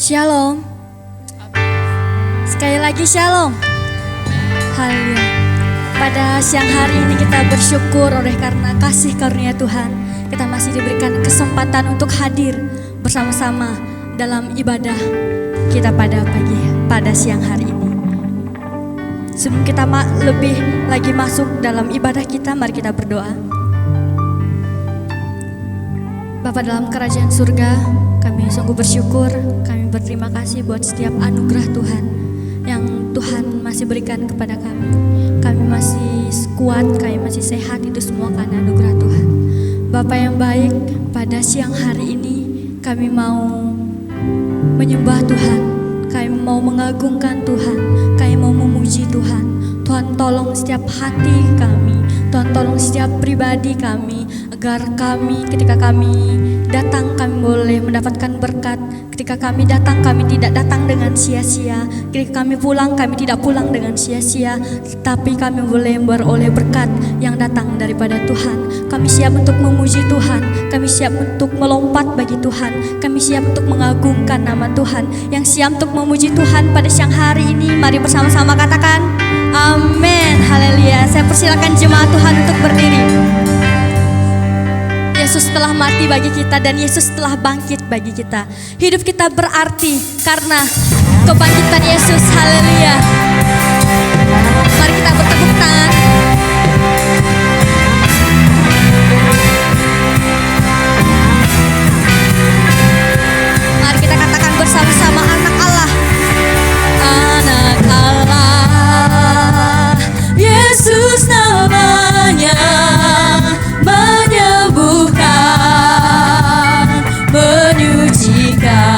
Shalom. Sekali lagi shalom. Haleluya. Pada siang hari ini kita bersyukur oleh karena kasih karunia Tuhan. Kita masih diberikan kesempatan untuk hadir bersama-sama dalam ibadah kita pada siang hari ini. Sebelum kita lebih lagi masuk dalam ibadah kita, mari kita berdoa. Bapa dalam kerajaan surga, kami sungguh bersyukur, kami berterima kasih buat setiap anugerah Tuhan yang Tuhan masih berikan kepada kami. Kami masih kuat, kami masih sehat, itu semua karena anugerah Tuhan. Bapa yang baik, pada siang hari ini kami mau menyembah Tuhan, kami mau mengagungkan Tuhan, kami mau memuji Tuhan. Tuhan tolong setiap hati kami, Tuhan tolong setiap pribadi kami, agar kami ketika kami datang kami boleh mendapatkan berkat. Ketika kami datang kami tidak datang dengan sia-sia. Ketika kami pulang kami tidak pulang dengan sia-sia, tetapi kami boleh beroleh berkat yang datang daripada Tuhan. Kami siap untuk memuji Tuhan, kami siap untuk melompat bagi Tuhan, kami siap untuk mengagungkan nama Tuhan. Yang siap untuk memuji Tuhan pada siang hari ini, mari bersama-sama katakan amin. Haleluya. Saya persilakan jemaat Tuhan untuk berdiri. Yesus telah mati bagi kita dan Yesus telah bangkit bagi kita. Hidup kita berarti karena kebangkitan Yesus. Haleluya. Mari kita bertepuk tangan. Mari kita katakan bersama-sama, anak Allah. Anak Allah, Yesus namanya, menyembuhkan, menyucikan,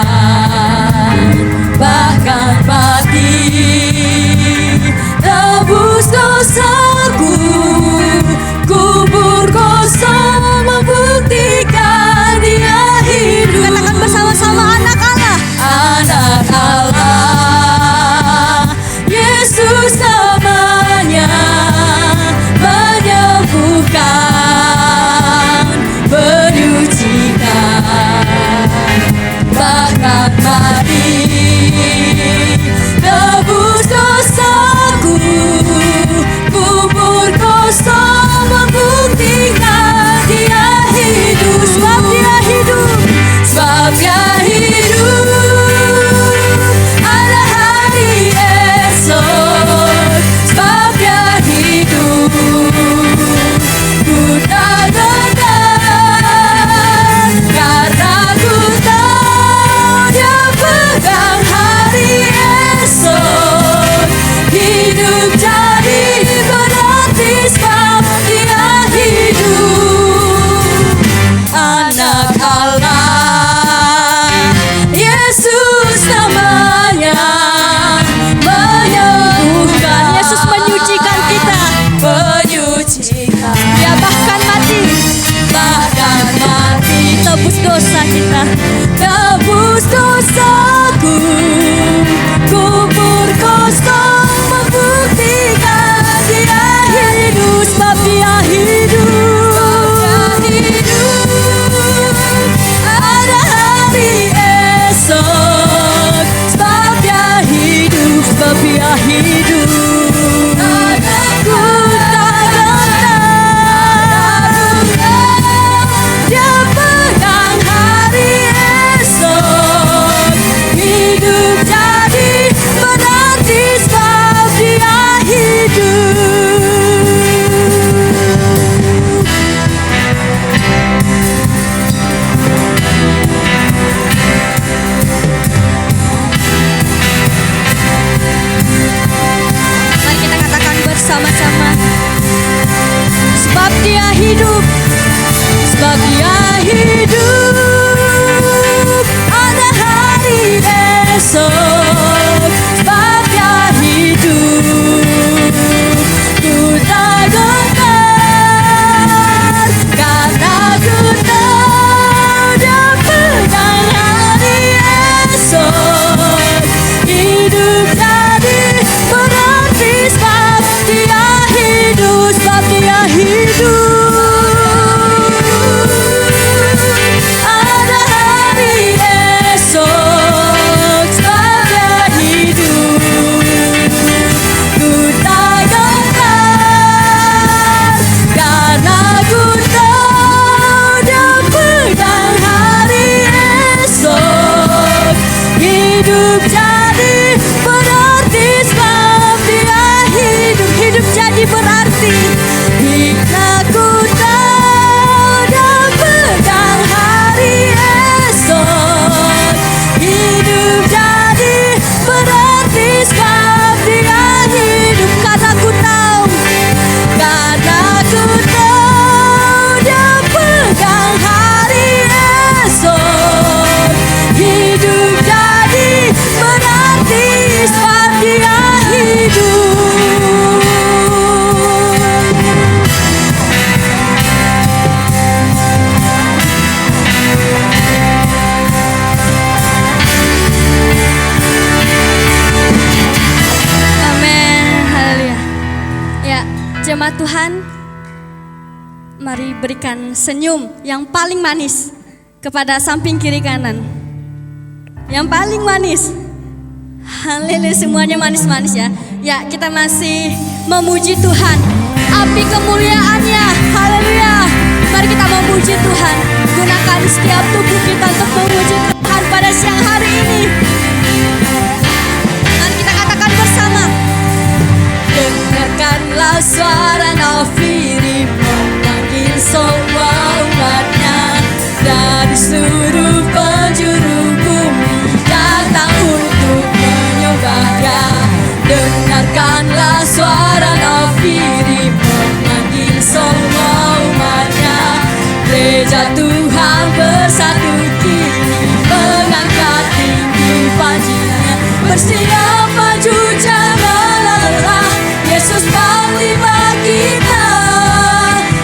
bahkan mati, tebus dosaku, kubur kosong membuktikan Dia hidup. Katakan bersama-sama, anak Allah. Anak Allah, Yesus namanya, menyembuhkan, menyucikan, bahkan mati, tebus dosaku, kubur kosong membuktikan Dia hidup. Sebab Dia hidup, sebab Dia hidup. Ada hari esok, sebab Dia hidup. Ku tak gentar, karena ku tahu Dia pegang hari esok. Hidup jadi berarti sebab Dia hidup. Anak Allah, Yesus namanya, menyembuhkan. Yesus menyucikan kita, menyucikan. Dia bahkan mati, tebus dosa kita, tebus dosaku, kubur kosong membuktikan Dia hidup. Sebab Dia hidup, ada hari esok, sebab Dia hidup, sebab Dia hidup. Ku tak gentar, Dia pegang hari esok. nama Tuhan, mari berikan senyum yang paling manis kepada samping kiri kanan. Yang paling manis. Haleluya, semuanya manis-manis ya. Ya, kita masih memuji Tuhan. Api kemuliaannya. Haleluya. Mari kita memuji Tuhan. Gunakan setiap tubuh kita untuk memuji Tuhan pada siang hari ini. Mari kita katakan bersama. Dengarkanlah suara nafiri memanggil semua umatnya dari seluruh penjuru bumi datang untuk menyembahnya. Dengarkanlah suara nafiri memanggil semua umatnya. Gereja Tuhan bersatu kini mengangkat tinggi panjinya. Bersiap maju jangan lelah, Yesus panglima kita.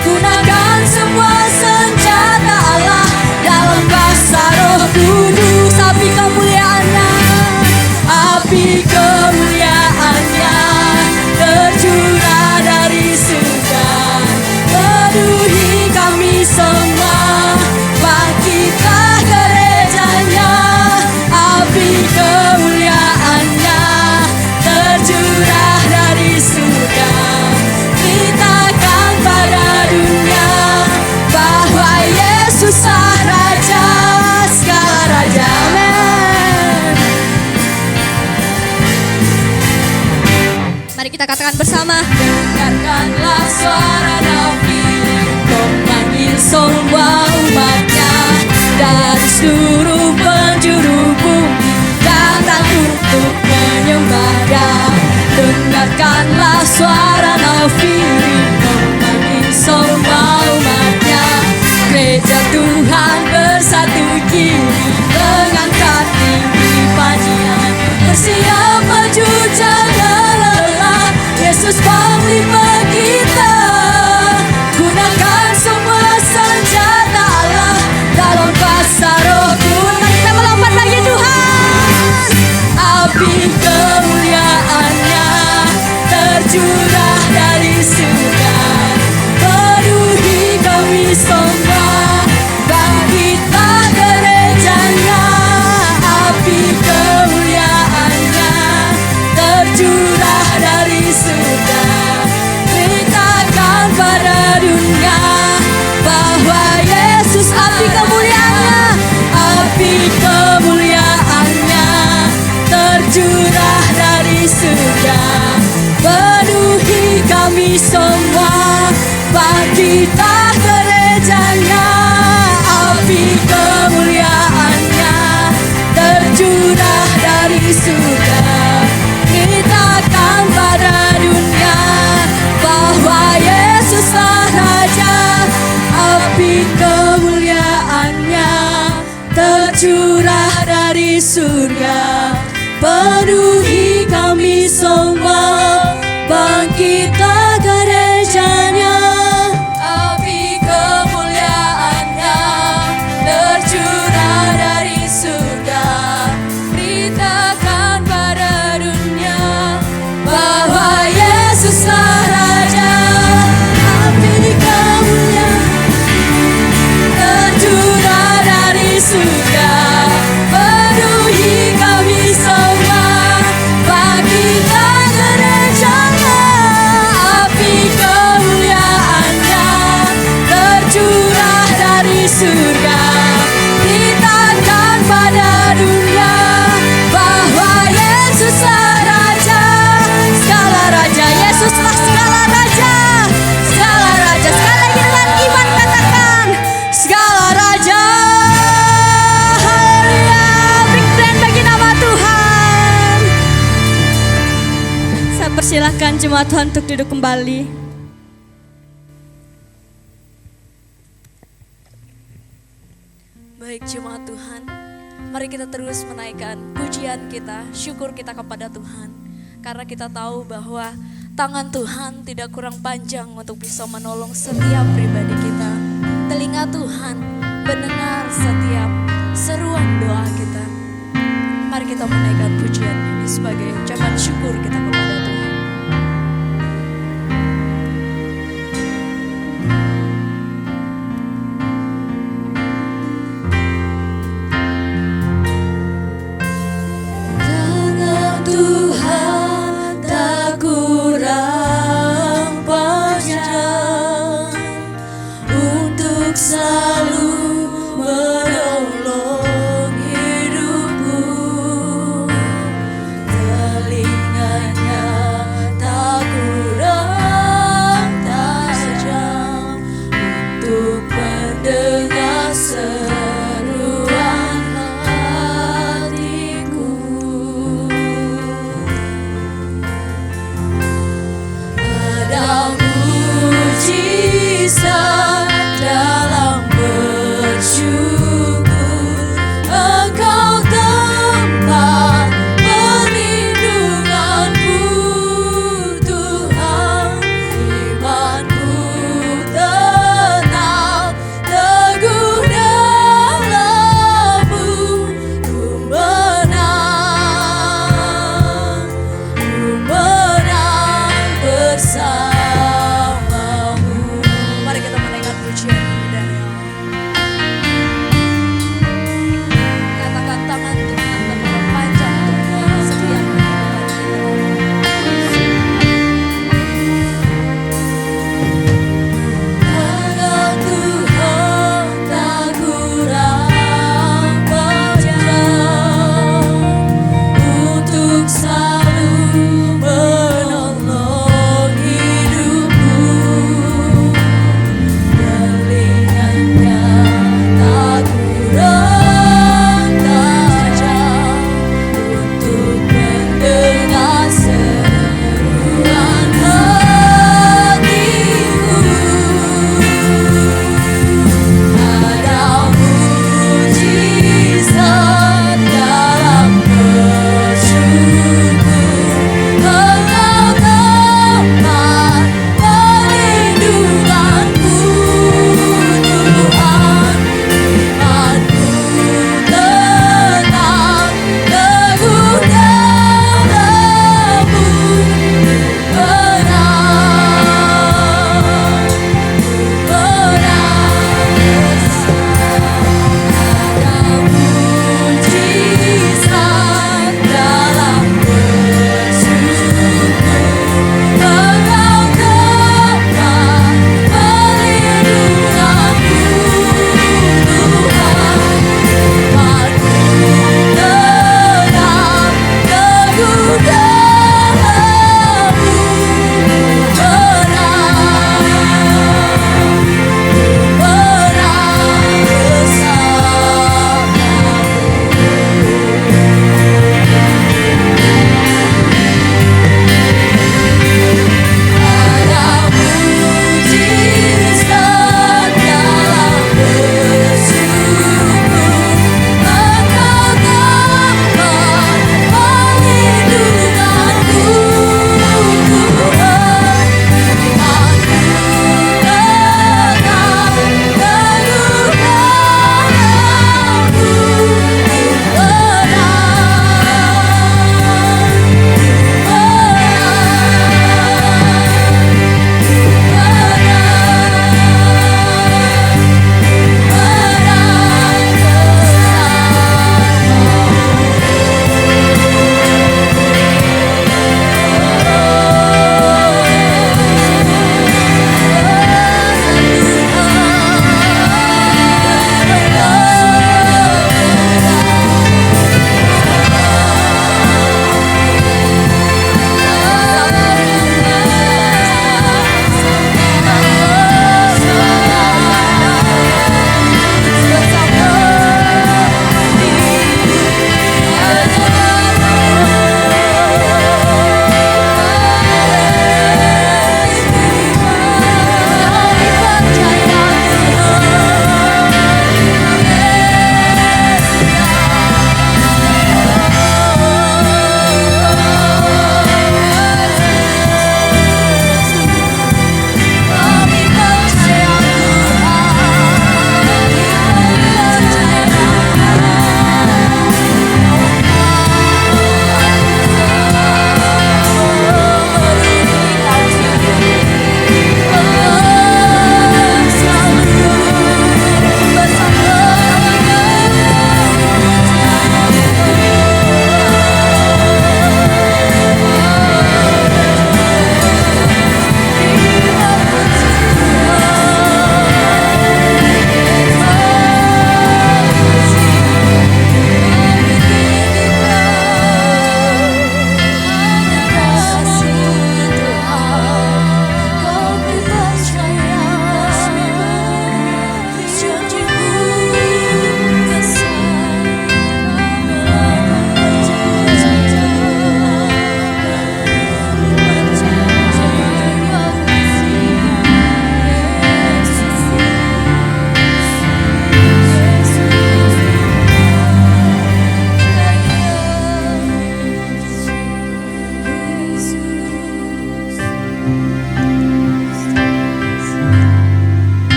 Gunakan semua senjata Allah dalam kuasa Roh Kudus. Api kemuliaannya, api kemuliaannya tercurah dari surga, penuhi kami semua. Bangkitlah gerejanya, api kemuliaannya tercurah dari surga. Beritakan pada dunia bahwa Yesuslah Raja segala raja. Amin. Mari kita katakan bersama. Dengarkanlah suara nabi memanggil semua umatnya dari seluruh penjuru bumi datang untuk menyembahnya. Dengarkanlah suara nafiri memanggil semua umatnya. Gereja Tuhan bersatu kini mengangkat tinggi panjinya. Bersiap maju jangan lelah, Yesus panglima kita. Gunakan semua senjata Allah dalam kuasa Roh Kudus. Kita melompat bagi Tuhan. Api kemuliaannya tercurah dari surga, penuhi kami semua. Bangkitlah gerejanya, api kemuliaannya tercurah dari surga. Beritakan pada dunia bahwa Yesus api kemuliaannya, api kemuliaannya tercurah dari surga, penuhi kami semua. Bangkitlah gerejanya, api kemuliaannya tercurah dari surga. Beritakan pada dunia bahwa Yesuslah Raja, api kemuliaannya tercurah dari surga, penuhi kami semua. Bangkitlah gerejanya, api kemuliaannya tercurah dari surga. Beritakan pada dunia bahwa Yesuslah Raja, api kemuliaan tercurah dari surga, penuhi kami semua. Bangkitlah gerejanya, api kemuliaannya tercurah dari surga. Beritakan pada dunia bahwa Yesuslah Raja segala raja. Yesuslah segala raja, segala raja. Sekali lagi dengan iman katakan segala raja. Haleluya. Beri keren bagi nama Tuhan. Saya persilahkan jemaat Tuhan untuk duduk kembali. Baik jemaat Tuhan, mari kita terus menaikkan pujian kita, syukur kita kepada Tuhan. Karena kita tahu bahwa tangan Tuhan tidak kurang panjang untuk bisa menolong setiap pribadi kita. Telinga Tuhan mendengar setiap seruan doa kita. Mari kita menaikkan pujian ini sebagai ucapan syukur kita kepada Tuhan.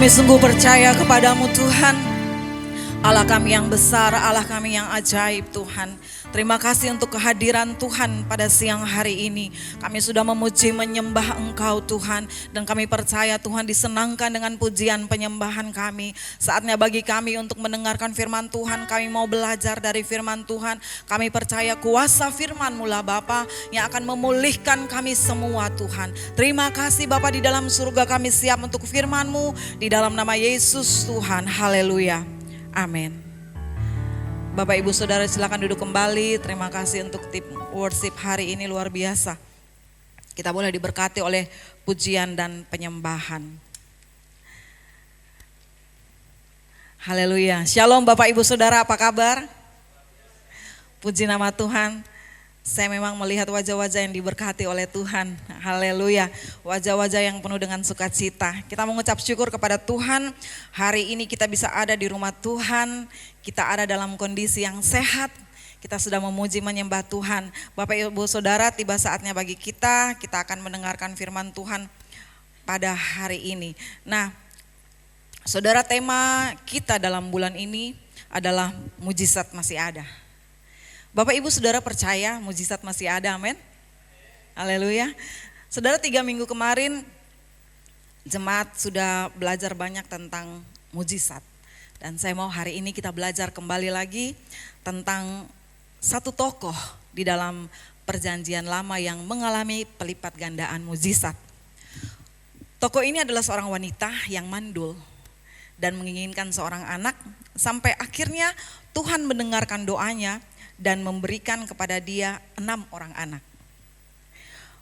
Kami sungguh percaya kepadamu Tuhan. Allah kami yang besar, Allah kami yang ajaib Tuhan. Terima kasih untuk kehadiran Tuhan pada siang hari ini. Kami sudah memuji menyembah Engkau Tuhan. Dan kami percaya Tuhan disenangkan dengan pujian penyembahan kami. Saatnya bagi kami untuk mendengarkan firman Tuhan. Kami mau belajar dari firman Tuhan. Kami percaya kuasa firman-Mu lah Bapa yang akan memulihkan kami semua Tuhan. Terima kasih Bapa, di dalam surga kami siap untuk firman-Mu. Di dalam nama Yesus Tuhan, haleluya. Amin. Bapak Ibu Saudara silakan duduk kembali. Terima kasih untuk tim worship hari ini luar biasa. Kita boleh diberkati oleh pujian dan penyembahan. Haleluya. Shalom Bapak Ibu Saudara, apa kabar? Puji nama Tuhan. Saya memang melihat wajah-wajah yang diberkati oleh Tuhan. Haleluya. Wajah-wajah yang penuh dengan sukacita. Kita mengucap syukur kepada Tuhan. Hari ini kita bisa ada di rumah Tuhan. Kita ada dalam kondisi yang sehat. Kita sudah memuji menyembah Tuhan. Bapak Ibu Saudara, tiba saatnya bagi kita akan mendengarkan firman Tuhan pada hari ini. Nah, Saudara, tema kita dalam bulan ini adalah mujizat masih ada. Bapak Ibu Saudara percaya mujizat masih ada, amin? Haleluya. Saudara, 3 minggu kemarin jemaat sudah belajar banyak tentang mujizat. Dan saya mau hari ini kita belajar kembali lagi tentang satu tokoh di dalam perjanjian lama yang mengalami pelipat gandaan mujizat. Tokoh ini adalah seorang wanita yang mandul dan menginginkan seorang anak, sampai akhirnya Tuhan mendengarkan doanya dan memberikan kepada dia 6 orang anak.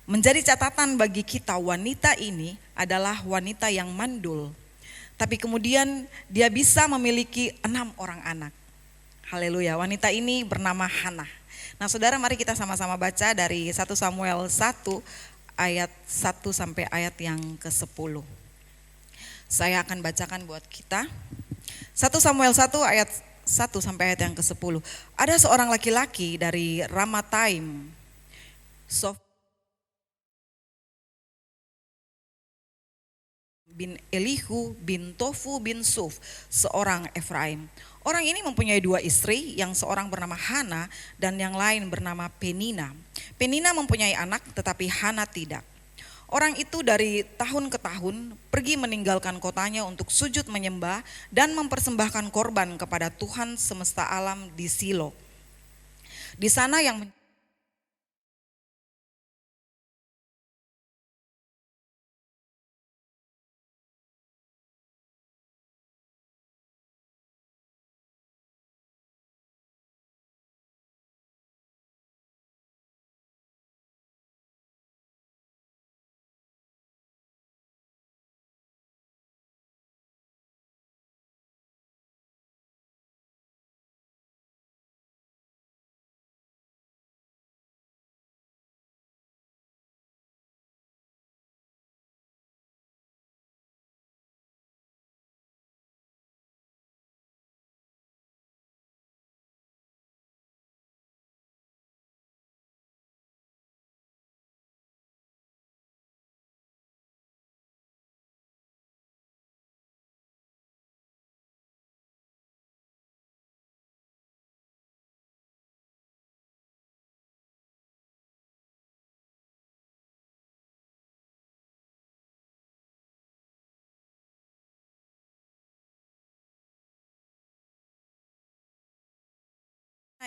Menjadi catatan bagi kita, wanita ini adalah wanita yang mandul. Tapi kemudian dia bisa memiliki 6 orang anak. Haleluya, wanita ini bernama Hana. Nah saudara, mari kita sama-sama baca dari 1 Samuel 1 ayat 1 sampai ayat yang ke-10. Saya akan bacakan buat kita. 1 Samuel 1 ayat 1 sampai ayat yang ke-10. Ada seorang laki-laki dari Ramataim, bin Elihu bin Tofu bin Suf, seorang Efraim. Orang ini mempunyai 2 istri, yang seorang bernama Hana dan yang lain bernama Penina. Penina mempunyai anak tetapi Hana tidak. Orang itu dari tahun ke tahun pergi meninggalkan kotanya untuk sujud menyembah dan mempersembahkan korban kepada Tuhan semesta alam di Silo. Di sana yang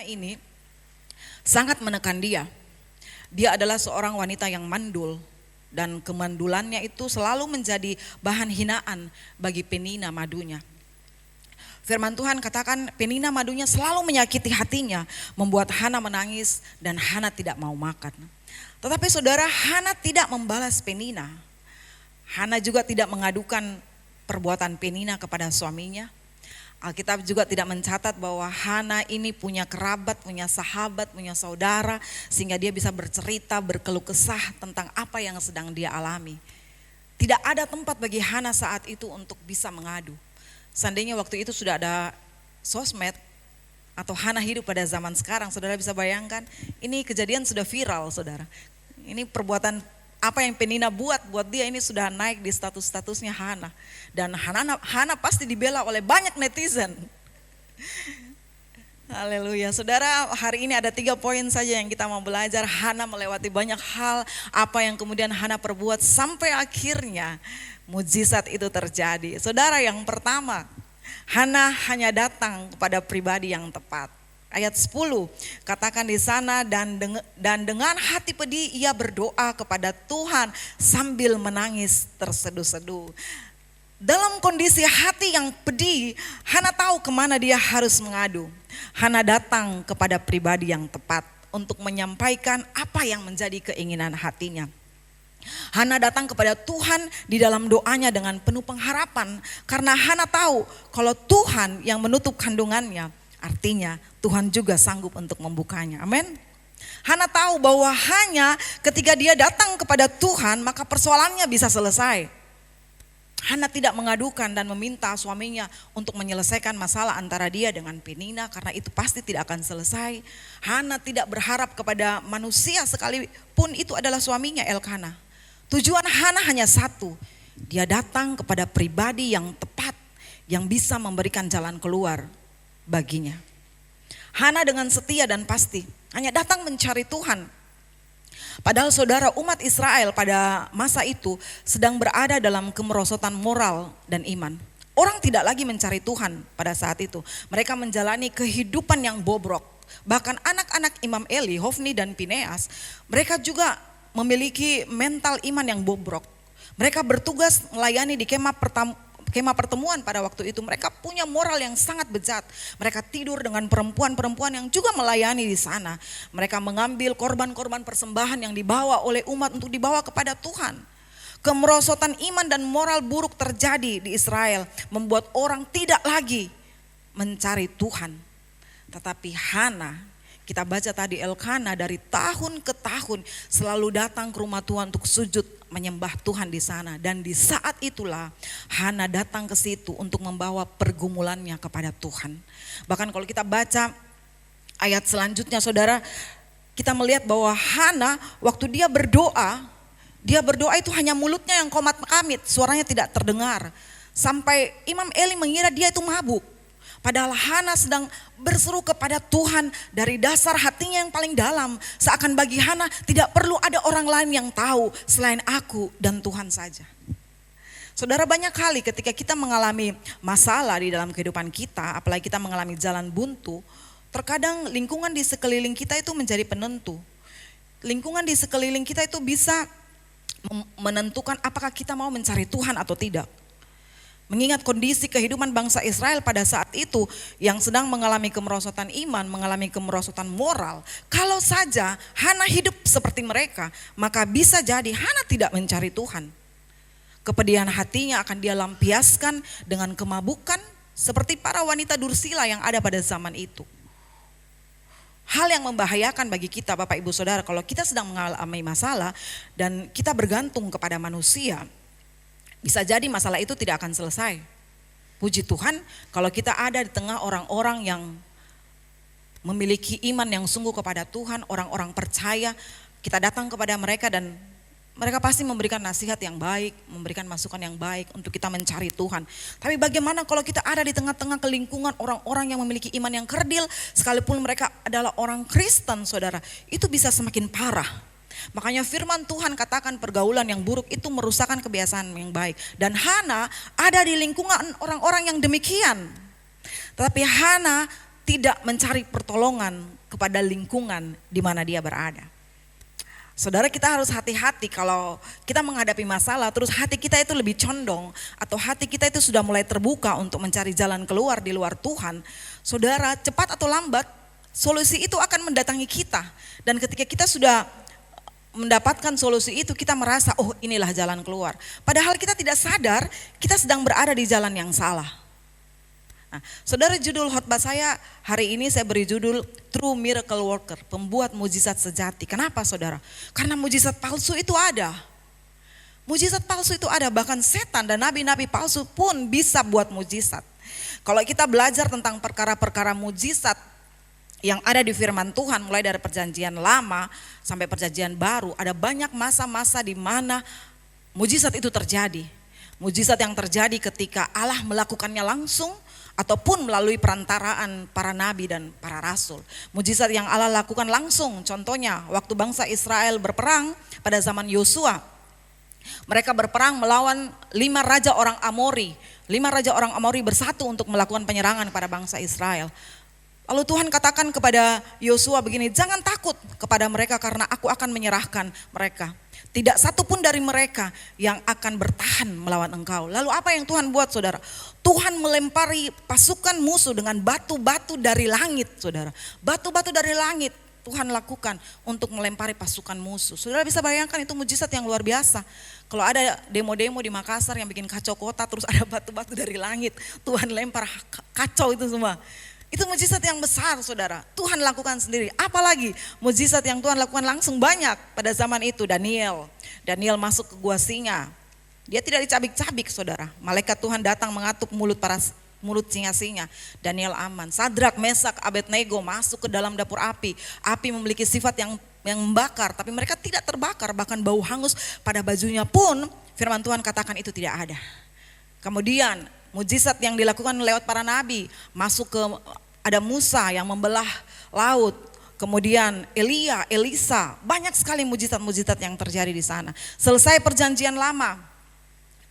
ini sangat menekan dia. Dia adalah seorang wanita yang mandul dan kemandulannya itu selalu menjadi bahan hinaan bagi Penina madunya. Firman Tuhan katakan Penina madunya selalu menyakiti hatinya, membuat Hana menangis dan Hana tidak mau makan. Tetapi saudara, Hana tidak membalas Penina. Hana juga tidak mengadukan perbuatan Penina kepada suaminya. Alkitab juga tidak mencatat bahwa Hana ini punya kerabat, punya sahabat, punya saudara, sehingga dia bisa bercerita, berkeluh kesah tentang apa yang sedang dia alami. Tidak ada tempat bagi Hana saat itu untuk bisa mengadu. Seandainya waktu itu sudah ada sosmed atau Hana hidup pada zaman sekarang, saudara bisa bayangkan, ini kejadian sudah viral saudara. Ini perbuatan Apa yang Penina buat dia ini sudah naik di statusnya Hana. Dan Hana pasti dibela oleh banyak netizen. Haleluya. Saudara, hari ini ada 3 poin saja yang kita mau belajar. Hana melewati banyak hal, apa yang kemudian Hana perbuat sampai akhirnya mujizat itu terjadi. Saudara, yang pertama, Hana hanya datang kepada pribadi yang tepat. Ayat 10 katakan di sana, dan dengan hati pedih ia berdoa kepada Tuhan sambil menangis terseduh-seduh. Dalam kondisi hati yang pedih, Hana tahu kemana dia harus mengadu. Hana datang kepada pribadi yang tepat untuk menyampaikan apa yang menjadi keinginan hatinya. Hana datang kepada Tuhan di dalam doanya dengan penuh pengharapan, karena Hana tahu kalau Tuhan yang menutup kandungannya, artinya Tuhan juga sanggup untuk membukanya. Amin. Hana tahu bahwa hanya ketika dia datang kepada Tuhan maka persoalannya bisa selesai. Hana tidak mengadukan dan meminta suaminya untuk menyelesaikan masalah antara dia dengan Penina, karena itu pasti tidak akan selesai. Hana tidak berharap kepada manusia sekalipun itu adalah suaminya Elkana. Tujuan Hana hanya satu, dia datang kepada pribadi yang tepat yang bisa memberikan jalan keluar baginya. Hana dengan setia dan pasti hanya datang mencari Tuhan. Padahal saudara, umat Israel pada masa itu sedang berada dalam kemerosotan moral dan iman. Orang tidak lagi mencari Tuhan pada saat itu. Mereka menjalani kehidupan yang bobrok. Bahkan anak-anak Imam Eli, Hofni dan Pineas, mereka juga memiliki mental iman yang bobrok. Mereka bertugas melayani di kemah pertemuan pada waktu itu. Mereka punya moral yang sangat bejat. Mereka tidur dengan perempuan-perempuan yang juga melayani di sana. Mereka mengambil korban-korban persembahan yang dibawa oleh umat untuk dibawa kepada Tuhan. Kemerosotan iman dan moral buruk terjadi di Israel, membuat orang tidak lagi mencari Tuhan. Tetapi Hana, kita baca tadi, Elkana dari tahun ke tahun selalu datang ke rumah Tuhan untuk sujud menyembah Tuhan di sana. Dan di saat itulah Hana datang ke situ untuk membawa pergumulannya kepada Tuhan. Bahkan kalau kita baca ayat selanjutnya saudara, kita melihat bahwa Hana waktu dia berdoa itu hanya mulutnya yang komat kamit, suaranya tidak terdengar. Sampai Imam Eli mengira dia itu mabuk. Padahal Hana sedang berseru kepada Tuhan dari dasar hatinya yang paling dalam. Seakan bagi Hana tidak perlu ada orang lain yang tahu selain aku dan Tuhan saja. Saudara, banyak kali ketika kita mengalami masalah di dalam kehidupan kita, apalagi kita mengalami jalan buntu, terkadang lingkungan di sekeliling kita itu menjadi penentu. Lingkungan di sekeliling kita itu bisa menentukan apakah kita mau mencari Tuhan atau tidak. Mengingat kondisi kehidupan bangsa Israel pada saat itu yang sedang mengalami kemerosotan iman, mengalami kemerosotan moral. Kalau saja Hana hidup seperti mereka, maka bisa jadi Hana tidak mencari Tuhan. Kepedihan hatinya akan dia lampiaskan dengan kemabukan seperti para wanita dursila yang ada pada zaman itu. Hal yang membahayakan bagi kita Bapak Ibu Saudara, kalau kita sedang mengalami masalah dan kita bergantung kepada manusia, bisa jadi masalah itu tidak akan selesai. Puji Tuhan kalau kita ada di tengah orang-orang yang memiliki iman yang sungguh kepada Tuhan, orang-orang percaya, kita datang kepada mereka dan mereka pasti memberikan nasihat yang baik, memberikan masukan yang baik untuk kita mencari Tuhan. Tapi bagaimana kalau kita ada di tengah-tengah kelingkungan orang-orang yang memiliki iman yang kerdil, sekalipun mereka adalah orang Kristen saudara, itu bisa semakin parah. Makanya firman Tuhan katakan pergaulan yang buruk itu merusakkan kebiasaan yang baik. Dan Hana ada di lingkungan orang-orang yang demikian. Tetapi Hana tidak mencari pertolongan kepada lingkungan di mana dia berada. Saudara, kita harus hati-hati kalau kita menghadapi masalah terus hati kita itu lebih condong atau hati kita itu sudah mulai terbuka untuk mencari jalan keluar di luar Tuhan. Saudara, cepat atau lambat solusi itu akan mendatangi kita. Dan ketika kita sudah mendapatkan solusi itu, kita merasa oh inilah jalan keluar. Padahal kita tidak sadar kita sedang berada di jalan yang salah. Nah, saudara, judul khotbah saya hari ini saya beri judul True Miracle Worker, pembuat mujizat sejati. Kenapa saudara? Karena mujizat palsu itu ada. Mujizat palsu itu ada, bahkan setan dan nabi-nabi palsu pun bisa buat mujizat. Kalau kita belajar tentang perkara-perkara mujizat yang ada di firman Tuhan mulai dari perjanjian lama sampai perjanjian baru, ada banyak masa-masa di mana mujizat itu terjadi. Mujizat yang terjadi ketika Allah melakukannya langsung ataupun melalui perantaraan para nabi dan para rasul. Mujizat yang Allah lakukan langsung, contohnya waktu bangsa Israel berperang pada zaman Yosua. Mereka berperang melawan 5 raja orang Amori. 5 raja orang Amori bersatu untuk melakukan penyerangan pada bangsa Israel. Lalu Tuhan katakan kepada Yosua begini, jangan takut kepada mereka karena aku akan menyerahkan mereka. Tidak satu pun dari mereka yang akan bertahan melawan engkau. Lalu apa yang Tuhan buat, saudara? Tuhan melempari pasukan musuh dengan batu-batu dari langit, saudara. Batu-batu dari langit Tuhan lakukan untuk melempari pasukan musuh. Saudara bisa bayangkan itu mujizat yang luar biasa. Kalau ada demo-demo di Makassar yang bikin kacau kota, terus ada batu-batu dari langit, Tuhan lempar kacau itu semua. Itu mujizat yang besar, saudara. Tuhan lakukan sendiri. Apalagi mujizat yang Tuhan lakukan langsung banyak pada zaman itu. Daniel masuk ke gua singa. Dia tidak dicabik-cabik, saudara. Malaikat Tuhan datang mengatuk mulut singa-singa. Daniel aman. Sadrak, Mesak, Abednego masuk ke dalam dapur api. Api memiliki sifat yang membakar, tapi mereka tidak terbakar. Bahkan bau hangus pada bajunya pun firman Tuhan katakan itu tidak ada. Kemudian mujizat yang dilakukan lewat para nabi, ada Musa yang membelah laut, kemudian Elia, Elisa, banyak sekali mujizat-mujizat yang terjadi di sana. Selesai perjanjian lama,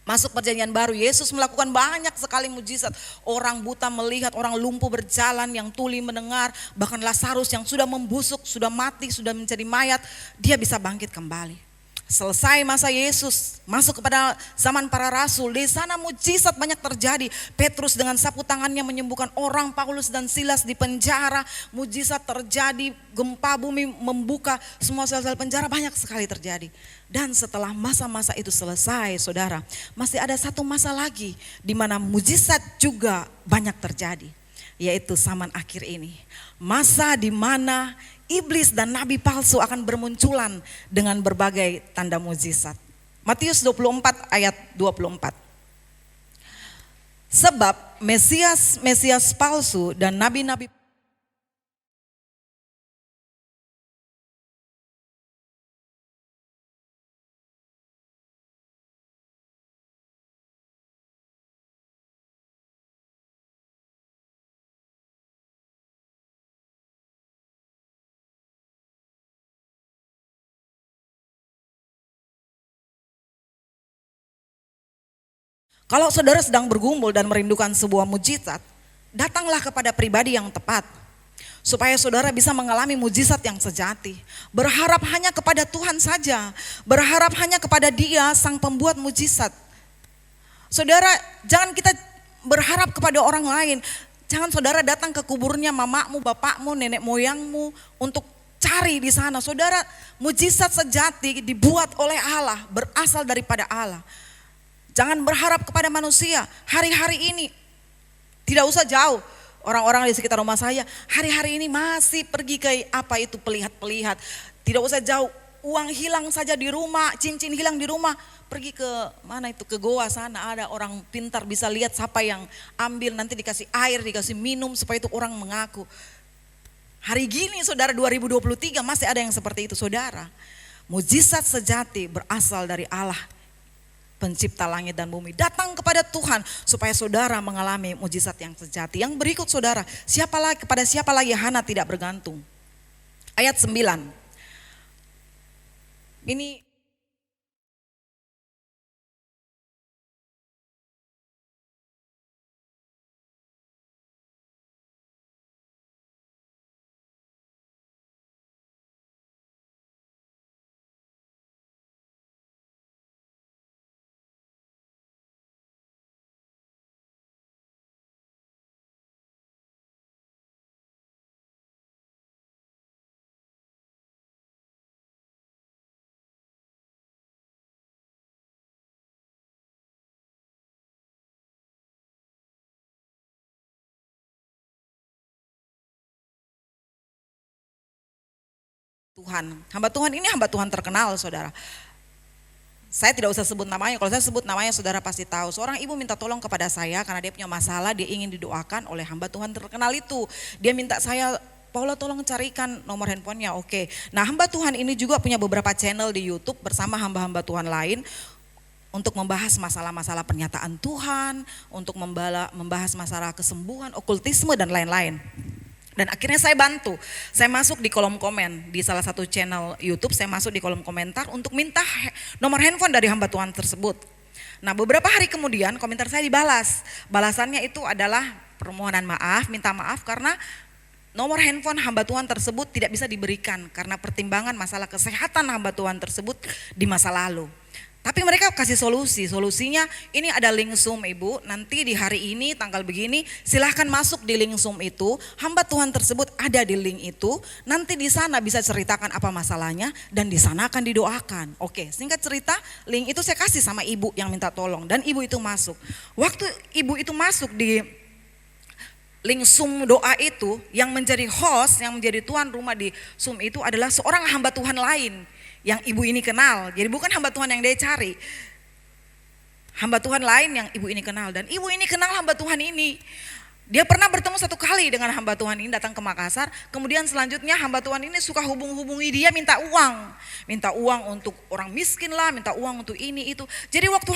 masuk perjanjian baru, Yesus melakukan banyak sekali mujizat. Orang buta melihat, orang lumpuh berjalan, yang tuli mendengar, bahkan Lazarus yang sudah membusuk, sudah mati, sudah menjadi mayat, dia bisa bangkit kembali. Selesai masa Yesus, masuk kepada zaman para rasul, di sana mujizat banyak terjadi. Petrus dengan sapu tangannya menyembuhkan orang, Paulus dan Silas di penjara, mujizat terjadi, gempa bumi membuka semua sel-sel penjara, banyak sekali terjadi. Dan setelah masa-masa itu selesai, saudara, masih ada satu masa lagi di mana mujizat juga banyak terjadi, yaitu zaman akhir ini. Masa di mana iblis dan nabi palsu akan bermunculan dengan berbagai tanda mujizat. Matius 24 ayat 24. Sebab Mesias palsu dan nabi-nabi Kalau saudara sedang bergumul dan merindukan sebuah mujizat, datanglah kepada pribadi yang tepat, supaya saudara bisa mengalami mujizat yang sejati. Berharap hanya kepada Tuhan saja, berharap hanya kepada Dia sang pembuat mujizat. Saudara, jangan kita berharap kepada orang lain. Jangan saudara datang ke kuburnya mamamu, bapakmu, nenek moyangmu untuk cari di sana. Saudara, mujizat sejati dibuat oleh Allah, berasal daripada Allah. Jangan berharap kepada manusia. Hari-hari ini tidak usah jauh. Orang-orang di sekitar rumah saya hari-hari ini masih pergi ke apa itu pelihat-pelihat. Tidak usah jauh. Uang hilang saja di rumah, cincin hilang di rumah. Pergi ke mana itu, ke goa sana, ada orang pintar bisa lihat siapa yang ambil, nanti dikasih air, dikasih minum supaya itu orang mengaku. Hari gini saudara 2023 masih ada yang seperti itu saudara. Mujizat sejati berasal dari Allah, pencipta langit dan bumi. Datang kepada Tuhan supaya saudara mengalami mujizat yang sejati. Yang berikut saudara, kepada siapa lagi Hana tidak bergantung. Ayat 9. Ini Tuhan, hamba Tuhan ini hamba Tuhan terkenal saudara. Saya tidak usah sebut namanya, kalau saya sebut namanya saudara pasti tahu. Seorang ibu minta tolong kepada saya karena dia punya masalah, dia ingin didoakan oleh hamba Tuhan terkenal itu. Dia minta saya Paula tolong carikan nomor handphonenya. Oke. Nah, hamba Tuhan ini juga punya beberapa channel di YouTube bersama hamba-hamba Tuhan lain untuk membahas masalah-masalah pernyataan Tuhan, untuk membahas masalah kesembuhan, okultisme dan lain-lain. Dan akhirnya saya bantu, saya masuk di kolom komen di salah satu channel YouTube, saya masuk di kolom komentar untuk minta nomor handphone dari hamba Tuhan tersebut. Nah, beberapa hari kemudian komentar saya dibalas, balasannya itu adalah permohonan maaf, minta maaf karena nomor handphone hamba Tuhan tersebut tidak bisa diberikan karena pertimbangan masalah kesehatan hamba Tuhan tersebut di masa lalu. Tapi mereka kasih solusinya ini ada link Zoom Ibu, nanti di hari ini tanggal begini silahkan masuk di link Zoom itu, hamba Tuhan tersebut ada di link itu, nanti di sana bisa ceritakan apa masalahnya dan di sana akan didoakan. Oke, singkat cerita link itu saya kasih sama ibu yang minta tolong dan ibu itu masuk. Waktu ibu itu masuk di link Zoom doa itu, yang menjadi host, yang menjadi tuan rumah di Zoom itu adalah seorang hamba Tuhan lain yang ibu ini kenal. Jadi bukan hamba Tuhan yang dia cari, hamba Tuhan lain yang ibu ini kenal. Dan ibu ini kenal hamba Tuhan ini. Dia pernah bertemu satu kali dengan hamba Tuhan ini datang ke Makassar. Kemudian selanjutnya hamba Tuhan ini suka hubungi dia minta uang. Minta uang untuk orang miskin lah, minta uang untuk ini itu. Jadi waktu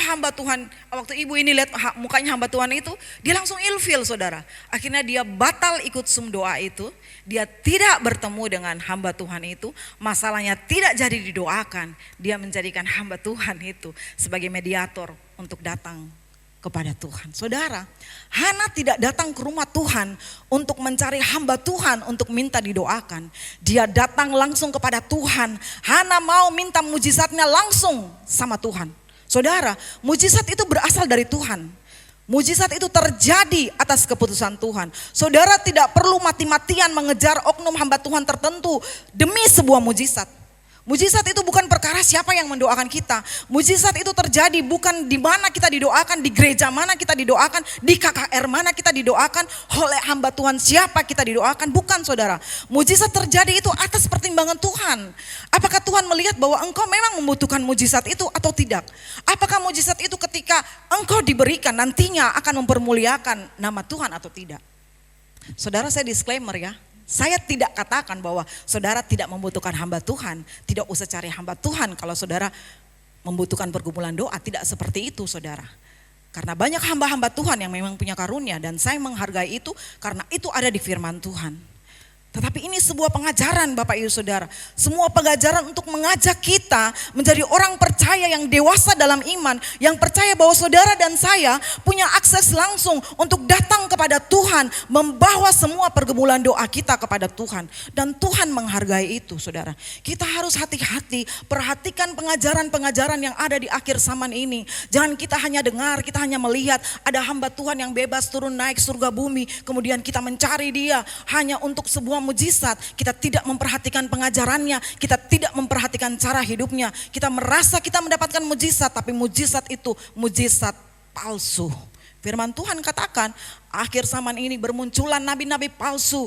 ibu ini lihat mukanya hamba Tuhan itu, dia langsung ilfil saudara. Akhirnya dia batal ikut Zoom doa itu. Dia tidak bertemu dengan hamba Tuhan itu. Masalahnya tidak jadi didoakan. Dia menjadikan hamba Tuhan itu sebagai mediator untuk datang kepada Tuhan. Saudara, Hana tidak datang ke rumah Tuhan untuk mencari hamba Tuhan untuk minta didoakan. Dia datang langsung kepada Tuhan. Hana mau minta mujizatnya langsung sama Tuhan. Saudara, mujizat itu berasal dari Tuhan. Mujizat itu terjadi atas keputusan Tuhan. Saudara tidak perlu mati-matian mengejar oknum hamba Tuhan tertentu demi sebuah mujizat. Mujizat itu bukan perkara siapa yang mendoakan kita. Mujizat itu terjadi bukan di mana kita didoakan, di gereja mana kita didoakan, di KKR mana kita didoakan, oleh hamba Tuhan siapa kita didoakan. Bukan saudara. Mujizat terjadi itu atas pertimbangan Tuhan. Apakah Tuhan melihat bahwa engkau memang membutuhkan mujizat itu atau tidak? Apakah mujizat itu ketika engkau diberikan nantinya akan mempermuliakan nama Tuhan atau tidak? Saudara, saya disclaimer ya. Saya tidak katakan bahwa saudara tidak membutuhkan hamba Tuhan, tidak usah cari hamba Tuhan kalau saudara membutuhkan pergumulan doa, tidak seperti itu saudara. Karena banyak hamba-hamba Tuhan yang memang punya karunia dan saya menghargai itu karena itu ada di firman Tuhan. Tetapi ini sebuah pengajaran Bapak Ibu Saudara. Semua pengajaran untuk mengajak kita menjadi orang percaya yang dewasa dalam iman. Yang percaya bahwa saudara dan saya punya akses langsung untuk datang kepada Tuhan. Membawa semua pergumulan doa kita kepada Tuhan. Dan Tuhan menghargai itu saudara. Kita harus hati-hati perhatikan pengajaran-pengajaran yang ada di akhir zaman ini. Jangan kita hanya dengar, kita hanya melihat ada hamba Tuhan yang bebas turun naik surga bumi. Kemudian kita mencari dia hanya untuk sebuah mujizat, kita tidak memperhatikan pengajarannya, kita tidak memperhatikan cara hidupnya, kita merasa kita mendapatkan mujizat, tapi mujizat itu mujizat palsu. Firman Tuhan katakan, akhir zaman ini bermunculan nabi-nabi palsu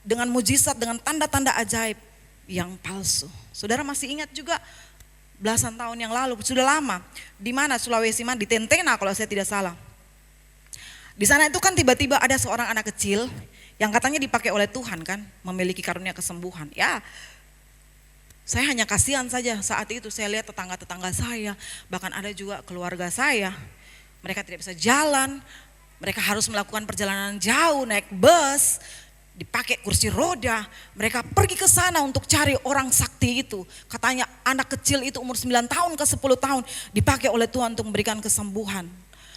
dengan mujizat, dengan tanda-tanda ajaib yang palsu. Saudara masih ingat juga belasan tahun yang lalu, sudah lama, di mana Sulawesi mana, di Tentena kalau saya tidak salah. Di sana itu kan tiba-tiba ada seorang anak kecil yang katanya dipakai oleh Tuhan kan, memiliki karunia kesembuhan. Ya, saya hanya kasihan saja saat itu saya lihat tetangga-tetangga saya, bahkan ada juga keluarga saya. Mereka tidak bisa jalan, mereka harus melakukan perjalanan jauh, naik bus, dipakai kursi roda. Mereka pergi ke sana untuk cari orang sakti itu. Katanya anak kecil itu umur 9 tahun ke 10 tahun dipakai oleh Tuhan untuk memberikan kesembuhan.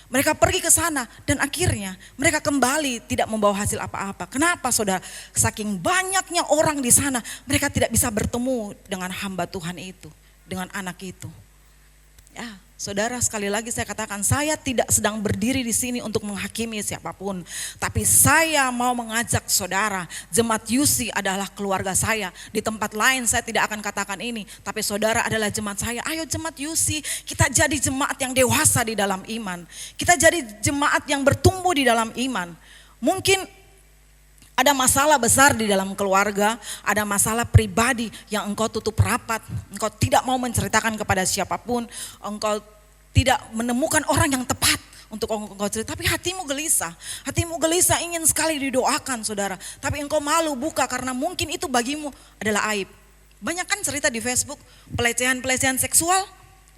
Mereka pergi ke sana dan akhirnya mereka kembali tidak membawa hasil apa-apa. Kenapa saudara? Saking banyaknya orang di sana, mereka tidak bisa bertemu dengan hamba Tuhan itu, dengan anak itu. Ya, saudara, sekali lagi saya katakan, saya tidak sedang berdiri di sini untuk menghakimi siapapun. Tapi saya mau mengajak saudara, jemaat UC adalah keluarga saya. Di tempat lain saya tidak akan katakan ini, tapi saudara adalah jemaat saya. Ayo jemaat UC, kita jadi jemaat yang dewasa di dalam iman. Kita jadi jemaat yang bertumbuh di dalam iman. Mungkin ada masalah besar di dalam keluarga, ada masalah pribadi yang engkau tutup rapat, engkau tidak mau menceritakan kepada siapapun, engkau tidak menemukan orang yang tepat untuk engkau cerita, tapi hatimu gelisah ingin sekali didoakan saudara, tapi engkau malu buka karena mungkin itu bagimu adalah aib. Banyak kan cerita di Facebook, pelecehan seksual,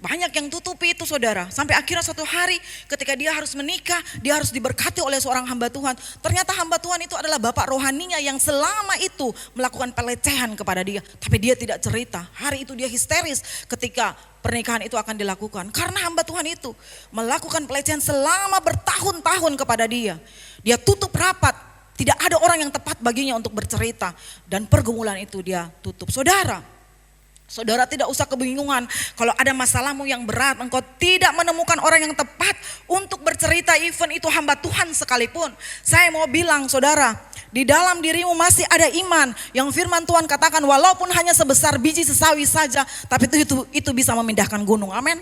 banyak yang tutupi itu saudara. Sampai akhirnya suatu hari ketika dia harus menikah, dia harus diberkati oleh seorang hamba Tuhan. Ternyata hamba Tuhan itu adalah bapak rohaninya yang selama itu melakukan pelecehan kepada dia. Tapi dia tidak cerita, hari itu dia histeris ketika pernikahan itu akan dilakukan. Karena hamba Tuhan itu melakukan pelecehan selama bertahun-tahun kepada dia. Dia tutup rapat, tidak ada orang yang tepat baginya untuk bercerita. Dan pergumulan itu dia tutup. Saudara tidak usah kebingungan kalau ada masalahmu yang berat, engkau tidak menemukan orang yang tepat untuk bercerita, even itu hamba Tuhan sekalipun. Saya mau bilang saudara, di dalam dirimu masih ada iman yang firman Tuhan katakan walaupun hanya sebesar biji sesawi saja, tapi itu bisa memindahkan gunung. Amin.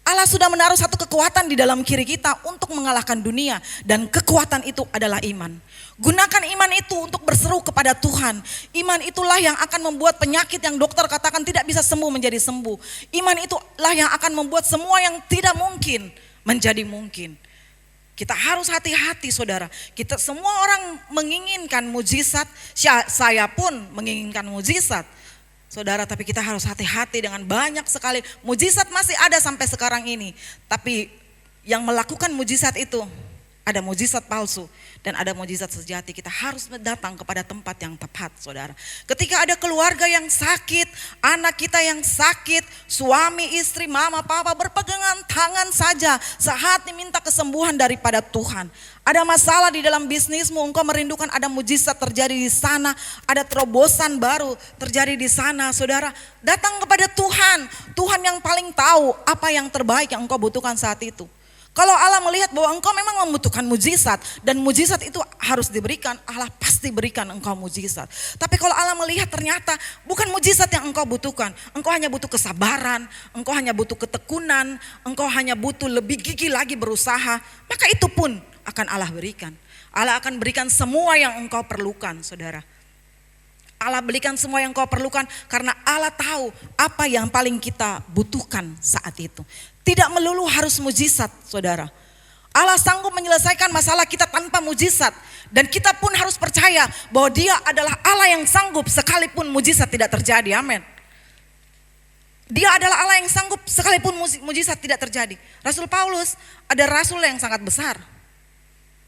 Allah sudah menaruh satu kekuatan di dalam kiri kita untuk mengalahkan dunia, dan kekuatan itu adalah iman. Gunakan iman itu untuk berseru kepada Tuhan. Iman itulah yang akan membuat penyakit yang dokter katakan tidak bisa sembuh menjadi sembuh. Iman itulah yang akan membuat semua yang tidak mungkin menjadi mungkin. Kita harus hati-hati saudara. Kita semua orang menginginkan mujizat, saya pun menginginkan mujizat. Saudara, tapi kita harus hati-hati dengan banyak sekali mujizat masih ada sampai sekarang ini. Tapi yang melakukan mujizat itu ada mujizat palsu dan ada mujizat sejati. Kita harus datang kepada tempat yang tepat saudara. Ketika ada keluarga yang sakit, anak kita yang sakit, suami, istri, mama, papa berpegangan tangan saja sehati minta kesembuhan daripada Tuhan. Ada masalah di dalam bisnismu, engkau merindukan ada mujizat terjadi di sana, ada terobosan baru terjadi di sana. Saudara, datang kepada Tuhan. Tuhan yang paling tahu apa yang terbaik yang engkau butuhkan saat itu. Kalau Allah melihat bahwa engkau memang membutuhkan mujizat dan mujizat itu harus diberikan, Allah pasti berikan engkau mujizat. Tapi kalau Allah melihat ternyata bukan mujizat yang engkau butuhkan, engkau hanya butuh kesabaran, engkau hanya butuh ketekunan, engkau hanya butuh lebih gigih lagi berusaha, maka itu pun akan Allah berikan. Allah akan berikan semua yang engkau perlukan saudara. Allah berikan semua yang engkau perlukan karena Allah tahu apa yang paling kita butuhkan saat itu. Tidak melulu harus mujizat saudara. Allah sanggup menyelesaikan masalah kita tanpa mujizat. Dan kita pun harus percaya bahwa Dia adalah Allah yang sanggup sekalipun mujizat tidak terjadi. Amin. Dia adalah Allah yang sanggup sekalipun mujizat tidak terjadi. Rasul Paulus ada rasul yang sangat besar.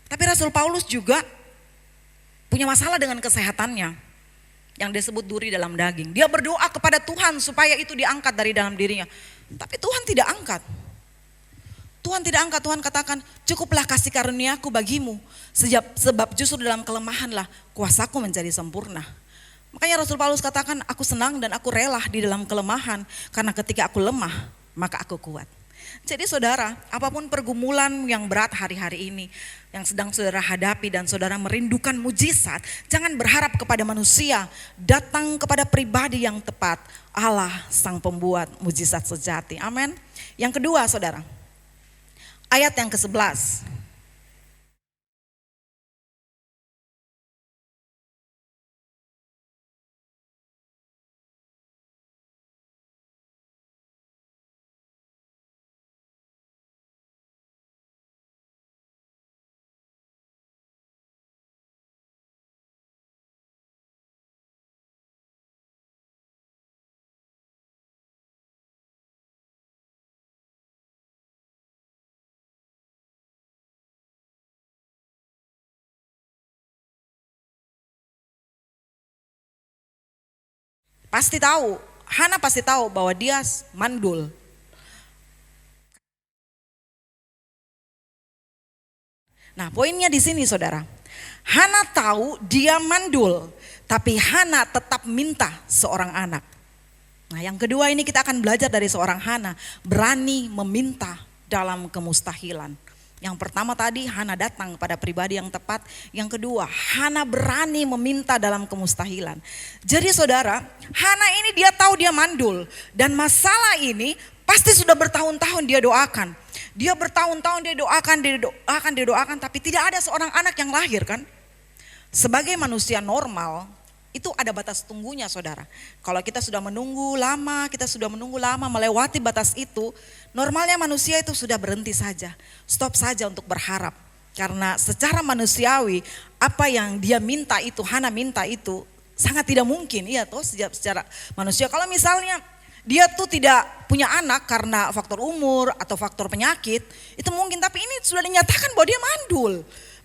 Tapi Rasul Paulus juga punya masalah dengan kesehatannya. Yang disebut duri dalam daging. Dia berdoa kepada Tuhan supaya itu diangkat dari dalam dirinya. Tapi Tuhan tidak angkat. Tuhan tidak angkat, Tuhan katakan cukuplah kasih karuniaku bagimu. Sebab justru dalam kelemahanlah kuasaku menjadi sempurna. Makanya Rasul Paulus katakan aku senang dan aku rela di dalam kelemahan. Karena ketika aku lemah maka aku kuat. Jadi saudara, apapun pergumulan yang berat hari-hari ini, yang sedang saudara hadapi dan saudara merindukan mujizat, jangan berharap kepada manusia, datang kepada pribadi yang tepat, Allah sang pembuat mujizat sejati. Amin. Yang kedua saudara, ayat yang ke-11. Pasti tahu, Hana pasti tahu bahwa dia mandul. Nah, poinnya di sini saudara. Hana tahu dia mandul, tapi Hana tetap minta seorang anak. Nah, yang kedua ini kita akan belajar dari seorang Hana, berani meminta dalam kemustahilan. Yang pertama tadi Hana datang pada pribadi yang tepat. Yang kedua Hana berani meminta dalam kemustahilan. Jadi saudara, Hana ini dia tahu dia mandul. Dan masalah ini pasti sudah bertahun-tahun dia doakan. Dia bertahun-tahun dia doakan. Tapi tidak ada seorang anak yang lahir kan. Sebagai manusia normal Itu ada batas tunggunya saudara. Kalau kita sudah menunggu lama, melewati batas itu, normalnya manusia itu sudah berhenti saja, stop saja untuk berharap. Karena secara manusiawi apa yang dia minta itu, Hana minta itu sangat tidak mungkin. Iya toh, secara manusia. Kalau misalnya dia tuh tidak punya anak karena faktor umur atau faktor penyakit, itu mungkin. Tapi ini sudah dinyatakan bahwa dia mandul.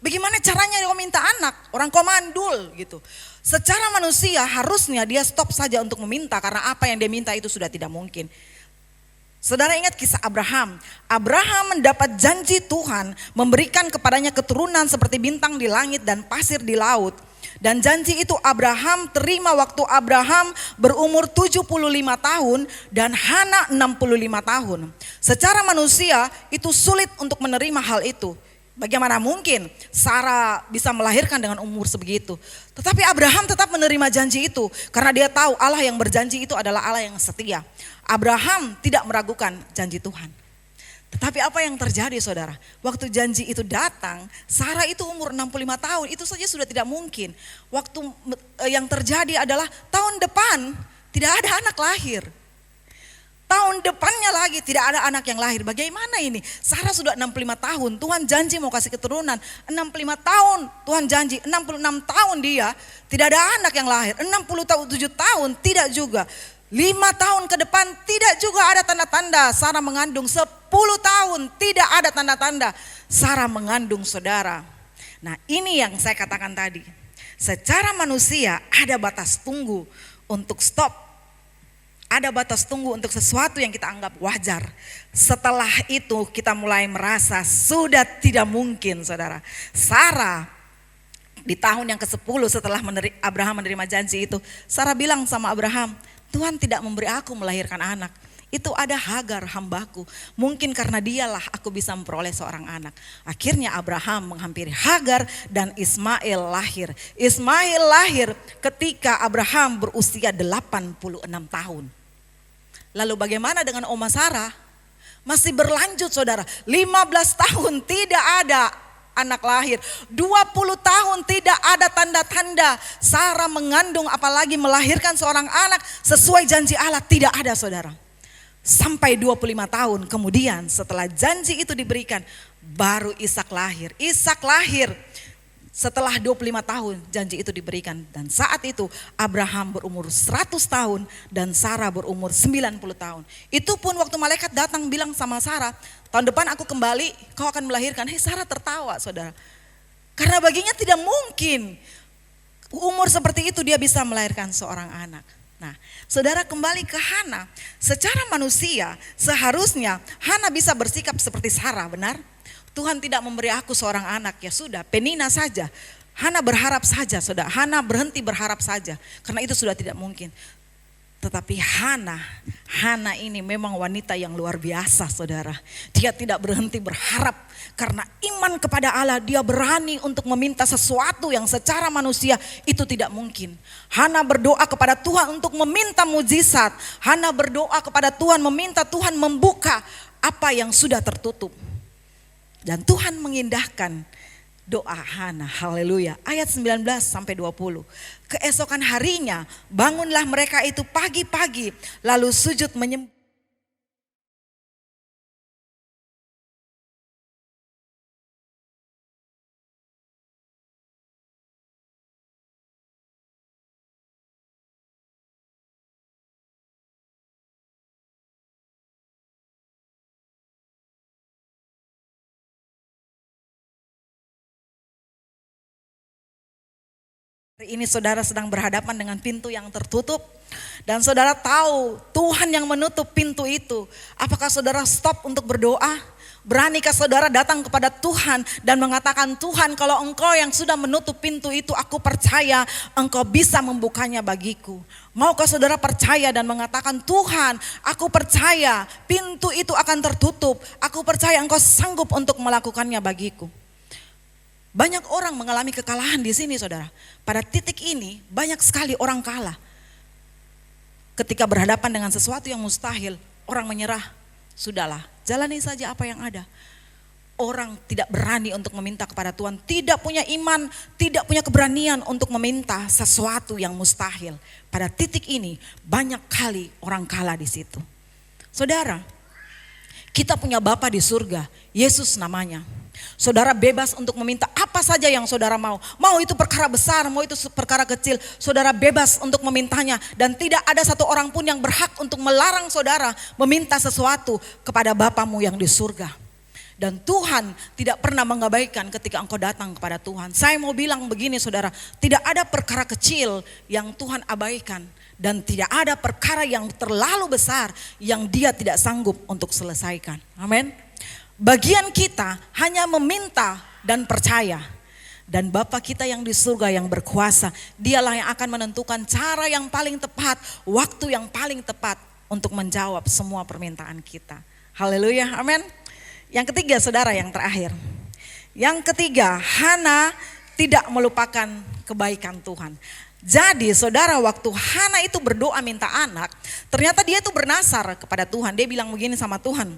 Bagaimana caranya dia minta anak? Orang kok mandul gitu. Secara manusia harusnya dia stop saja untuk meminta karena apa yang dia minta itu sudah tidak mungkin. Saudara ingat kisah Abraham. Abraham mendapat janji Tuhan memberikan kepadanya keturunan seperti bintang di langit dan pasir di laut. Dan janji itu Abraham terima waktu Abraham berumur 75 tahun dan Hana 65 tahun. Secara manusia itu sulit untuk menerima hal itu. Bagaimana mungkin Sarah bisa melahirkan dengan umur sebegitu? Tetapi Abraham tetap menerima janji itu karena dia tahu Allah yang berjanji itu adalah Allah yang setia. Abraham tidak meragukan janji Tuhan. Tetapi apa yang terjadi saudara? Waktu janji itu datang, Sarah itu umur 65 tahun, itu saja sudah tidak mungkin. Waktu yang terjadi adalah tahun depan tidak ada anak lahir. Tahun depannya lagi tidak ada anak yang lahir. Bagaimana ini? Sarah sudah 65 tahun, Tuhan janji mau kasih keturunan. 65 tahun Tuhan janji, 66 tahun dia tidak ada anak yang lahir. 67 tahun tidak juga. 5 tahun ke depan tidak juga ada tanda-tanda Sarah mengandung. 10 tahun tidak ada tanda-tanda Sarah mengandung saudara. Nah ini yang saya katakan tadi. Secara manusia ada batas tunggu untuk stop. Ada batas tunggu untuk sesuatu yang kita anggap wajar. Setelah itu kita mulai merasa sudah tidak mungkin saudara. Sarah di tahun yang ke-10 setelah Abraham menerima janji itu. Sarah bilang sama Abraham, Tuhan tidak memberi aku melahirkan anak. Itu ada Hagar hambaku. Mungkin karena dialah aku bisa memperoleh seorang anak. Akhirnya Abraham menghampiri Hagar dan Ismail lahir. Ismail lahir ketika Abraham berusia 86 tahun. Lalu bagaimana dengan Oma Sarah? Masih berlanjut saudara. 15 tahun tidak ada anak lahir. 20 tahun tidak ada tanda-tanda Sarah mengandung apalagi melahirkan seorang anak sesuai janji Allah, tidak ada saudara. Sampai 25 tahun kemudian setelah janji itu diberikan baru Ishak lahir. Ishak lahir setelah 25 tahun janji itu diberikan. Dan saat itu Abraham berumur 100 tahun dan Sarah berumur 90 tahun. Itu pun waktu malaikat datang bilang sama Sarah, tahun depan aku kembali, kau akan melahirkan. Sarah tertawa saudara. Karena baginya tidak mungkin umur seperti itu dia bisa melahirkan seorang anak. Nah saudara kembali ke Hana. Secara manusia seharusnya Hana bisa bersikap seperti Sarah, benar? Tuhan tidak memberi aku seorang anak, ya sudah Penina saja. Hana berharap saja saudara. Hana berhenti berharap saja karena itu sudah tidak mungkin. Tetapi Hana ini memang wanita yang luar biasa saudara. Dia tidak berhenti berharap karena iman kepada Allah. Dia berani untuk meminta sesuatu yang secara manusia itu tidak mungkin. Hana berdoa kepada Tuhan untuk meminta mujizat. Hana berdoa kepada Tuhan meminta Tuhan membuka apa yang sudah tertutup. Dan Tuhan mengindahkan doa Hana, haleluya. Ayat 19 sampai 20. Keesokan harinya bangunlah mereka itu pagi-pagi lalu sujud menyembah. Hari ini saudara sedang berhadapan dengan pintu yang tertutup dan saudara tahu Tuhan yang menutup pintu itu. Apakah saudara stop untuk berdoa? Beranikah saudara datang kepada Tuhan dan mengatakan, Tuhan kalau engkau yang sudah menutup pintu itu, aku percaya engkau bisa membukanya bagiku. Maukah saudara percaya dan mengatakan, Tuhan aku percaya pintu itu akan tertutup. Aku percaya engkau sanggup untuk melakukannya bagiku. Banyak orang mengalami kekalahan di sini saudara. Pada titik ini banyak sekali orang kalah. Ketika berhadapan dengan sesuatu yang mustahil, orang menyerah. Sudahlah, jalani saja apa yang ada. orang tidak berani untuk meminta kepada Tuhan, tidak punya iman, tidak punya keberanian untuk meminta sesuatu yang mustahil. Pada titik ini banyak kali orang kalah di situ. Saudara, kita punya Bapa di surga, Yesus namanya. Saudara bebas untuk meminta apa saja yang saudara mau. Mau itu perkara besar, mau itu perkara kecil. Saudara bebas untuk memintanya. Dan tidak ada satu orang pun yang berhak untuk melarang saudara meminta sesuatu kepada Bapamu yang di surga. Dan Tuhan tidak pernah mengabaikan ketika engkau datang kepada Tuhan. Saya mau bilang begini saudara, tidak ada perkara kecil yang Tuhan abaikan. Dan tidak ada perkara yang terlalu besar yang Dia tidak sanggup untuk selesaikan. Amin. Bagian kita hanya meminta dan percaya. Dan Bapa kita yang di surga yang berkuasa, Dialah yang akan menentukan cara yang paling tepat, waktu yang paling tepat untuk menjawab semua permintaan kita. Haleluya, amin. Yang ketiga saudara, yang terakhir. Yang ketiga, Hana tidak melupakan kebaikan Tuhan. Jadi saudara, waktu Hana itu berdoa minta anak, ternyata dia itu bernasar kepada Tuhan. Dia bilang begini sama Tuhan,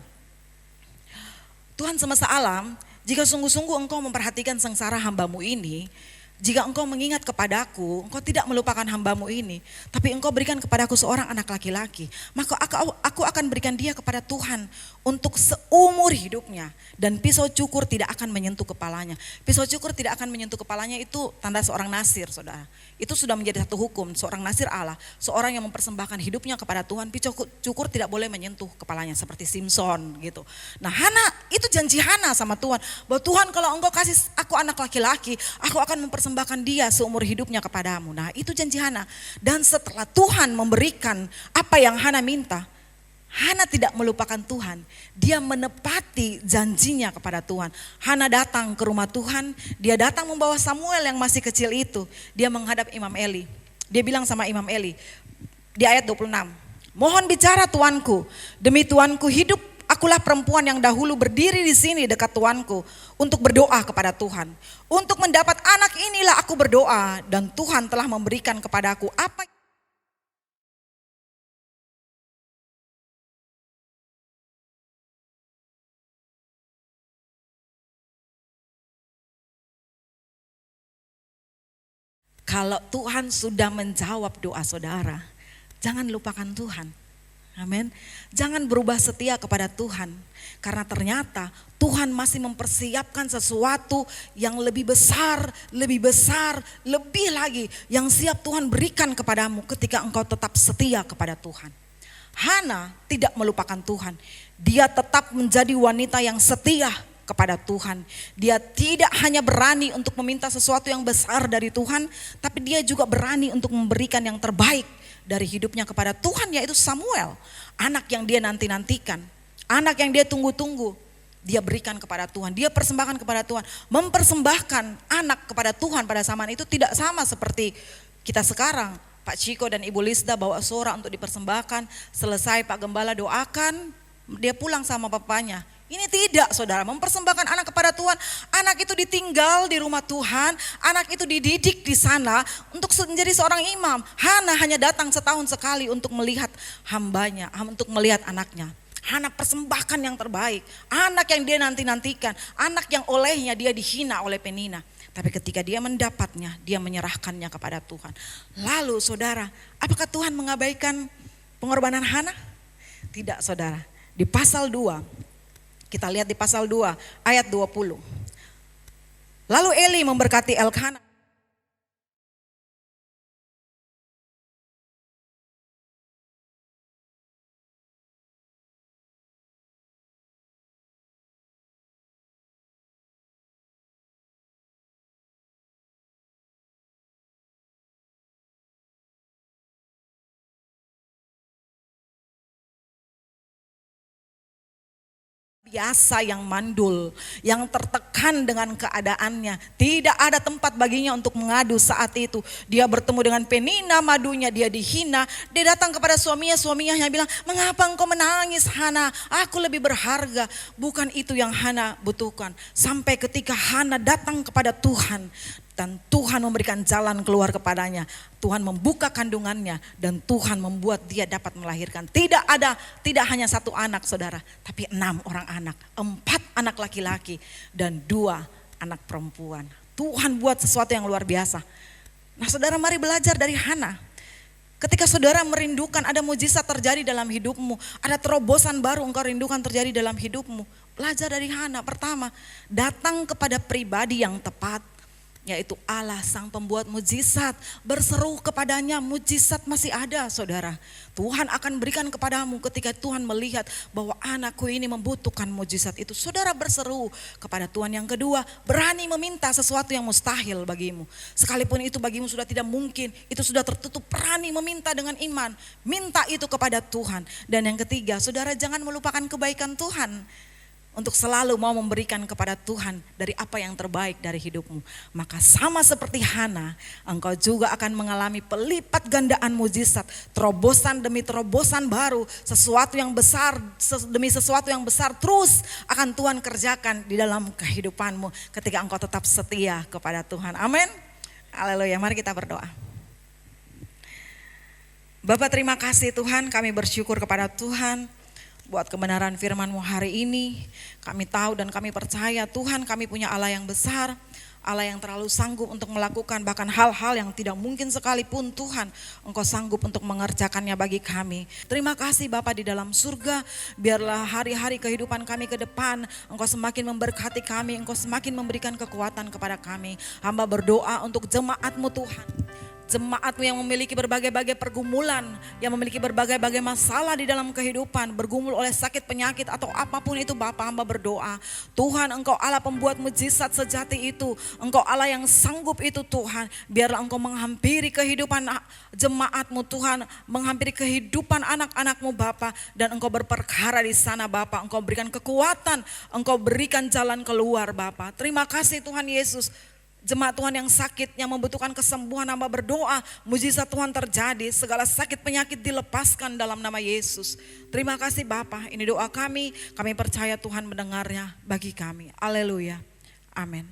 Tuhan semesta alam, jika sungguh-sungguh engkau memperhatikan sengsara hambamu ini, jika engkau mengingat kepadaku, engkau tidak melupakan hambamu ini, tapi engkau berikan kepadaku seorang anak laki-laki, maka aku akan berikan dia kepada Tuhan untuk seumur hidupnya. Dan pisau cukur tidak akan menyentuh kepalanya. Pisau cukur tidak akan menyentuh kepalanya itu tanda seorang nasir saudara. Itu sudah menjadi satu hukum, seorang nasir Allah, seorang yang mempersembahkan hidupnya kepada Tuhan, pisau cukur tidak boleh menyentuh kepalanya seperti Simson gitu. Nah Hana, itu janji Hana sama Tuhan, bahwa Tuhan kalau engkau kasih aku anak laki-laki, aku akan mempersembahkan dia seumur hidupnya kepadamu. Nah itu janji Hana. Dan setelah Tuhan memberikan apa yang Hana minta, Hana tidak melupakan Tuhan. Dia menepati janjinya kepada Tuhan. Hana datang ke rumah Tuhan. Dia datang membawa Samuel yang masih kecil itu. Dia menghadap Imam Eli. Dia bilang sama Imam Eli di ayat 26. Mohon bicara tuanku. Demi tuanku hidup, akulah perempuan yang dahulu berdiri di sini dekat tuanku untuk berdoa kepada Tuhan. Untuk mendapat anak inilah aku berdoa, dan Tuhan telah memberikan kepadaku apa. Kalau Tuhan sudah menjawab doa saudara, jangan lupakan Tuhan. Amin. Jangan berubah setia kepada Tuhan. Karena ternyata Tuhan masih mempersiapkan sesuatu yang lebih besar, lebih lagi yang siap Tuhan berikan kepadamu ketika engkau tetap setia kepada Tuhan. Hana tidak melupakan Tuhan. Dia tetap menjadi wanita yang setia kepada Tuhan. Dia tidak hanya berani untuk meminta sesuatu yang besar dari Tuhan, tapi dia juga berani untuk memberikan yang terbaik dari hidupnya kepada Tuhan, yaitu Samuel, anak yang dia nanti-nantikan, anak yang dia tunggu-tunggu. Dia berikan kepada Tuhan, dia persembahkan kepada Tuhan. Mempersembahkan anak kepada Tuhan pada zaman itu tidak sama seperti kita sekarang. Pak Ciko dan Ibu Lisda bawa sora untuk dipersembahkan, selesai Pak Gembala doakan, dia pulang sama papanya. Ini tidak saudara, mempersembahkan anak kepada Tuhan. Anak itu ditinggal di rumah Tuhan, anak itu dididik di sana untuk menjadi seorang imam. Hana hanya datang setahun sekali untuk melihat hambanya, untuk melihat anaknya. Hana persembahkan yang terbaik, anak yang dia nanti-nantikan, anak yang olehnya dia dihina oleh Penina. Tapi ketika dia mendapatnya, dia menyerahkannya kepada Tuhan. Lalu saudara, apakah Tuhan mengabaikan pengorbanan Hana? Tidak saudara, di pasal 2. Kita lihat di pasal 2 ayat 20. Lalu Eli memberkati Elkana. Biasa yang mandul, yang tertekan dengan keadaannya, tidak ada tempat baginya untuk mengadu saat itu. Dia bertemu dengan Penina, madunya dia dihina, dia datang kepada suaminya yang bilang, mengapa engkau menangis Hana, aku lebih berharga. Bukan itu yang Hana butuhkan. Sampai ketika Hana datang kepada Tuhan, Dan Tuhan memberikan jalan keluar kepadanya. Tuhan membuka kandungannya dan Tuhan membuat dia dapat melahirkan. Tidak hanya 1 anak saudara, tapi 6 orang anak. 4 anak laki-laki dan 2 anak perempuan. Tuhan buat sesuatu yang luar biasa. Nah saudara, mari belajar dari Hana. Ketika saudara merindukan ada mujizat terjadi dalam hidupmu, ada terobosan baru engkau rindukan terjadi dalam hidupmu. Belajar dari Hana. Pertama, datang kepada pribadi yang tepat, yaitu Allah sang pembuat mujizat. Berseru kepadanya, mujizat masih ada saudara. Tuhan akan berikan kepadamu ketika Tuhan melihat bahwa anakku ini membutuhkan mujizat itu. Saudara berseru kepada Tuhan. Yang kedua, berani meminta sesuatu yang mustahil bagimu. Sekalipun itu bagimu sudah tidak mungkin, itu sudah tertutup, berani meminta dengan iman. Minta itu kepada Tuhan. Dan yang ketiga, saudara jangan melupakan kebaikan Tuhan. Untuk selalu mau memberikan kepada Tuhan dari apa yang terbaik dari hidupmu. Maka sama seperti Hana, engkau juga akan mengalami pelipat gandaan mujizat. Terobosan demi terobosan baru, sesuatu yang besar demi sesuatu yang besar terus akan Tuhan kerjakan di dalam kehidupanmu ketika engkau tetap setia kepada Tuhan. Amin. Haleluya, mari kita berdoa. Bapa, terima kasih Tuhan, kami bersyukur kepada Tuhan buat kebenaran firman-Mu hari ini. Kami tahu dan kami percaya Tuhan, kami punya Allah yang besar, Allah yang terlalu sanggup untuk melakukan bahkan hal-hal yang tidak mungkin sekalipun Tuhan, Engkau sanggup untuk mengerjakannya bagi kami. Terima kasih Bapa di dalam surga, biarlah hari-hari kehidupan kami ke depan Engkau semakin memberkati kami, Engkau semakin memberikan kekuatan kepada kami. Hamba berdoa untuk jemaat-Mu Tuhan. Jemaat-Mu yang memiliki berbagai-bagai pergumulan, yang memiliki berbagai-bagai masalah di dalam kehidupan, bergumul oleh sakit penyakit atau apapun itu Bapa, hamba berdoa. Tuhan, Engkau Allah pembuat mujizat sejati itu, Engkau Allah yang sanggup itu Tuhan. Biarlah Engkau menghampiri kehidupan jemaat-Mu Tuhan, menghampiri kehidupan anak-anak-Mu Bapa, dan Engkau berperkara di sana Bapa. Engkau berikan kekuatan, Engkau berikan jalan keluar Bapa. Terima kasih Tuhan Yesus. Jemaat Tuhan yang sakit, yang membutuhkan kesembuhan, hamba berdoa, mujizat Tuhan terjadi, segala sakit penyakit dilepaskan dalam nama Yesus. Terima kasih Bapa, ini doa kami percaya Tuhan mendengarnya bagi kami. Haleluya, amin.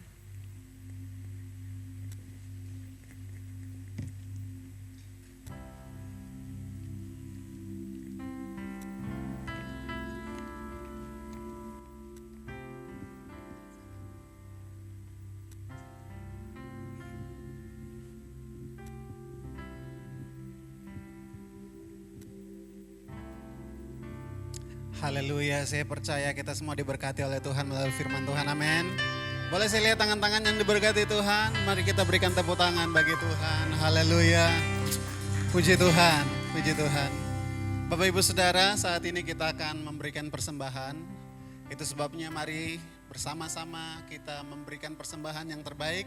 Haleluya, saya percaya kita semua diberkati oleh Tuhan melalui firman Tuhan, amin. Boleh saya lihat tangan-tangan yang diberkati Tuhan? Mari kita berikan tepuk tangan bagi Tuhan, haleluya. Puji Tuhan, puji Tuhan. Bapak Ibu Saudara, saat ini kita akan memberikan persembahan. Itu sebabnya mari bersama-sama kita memberikan persembahan yang terbaik.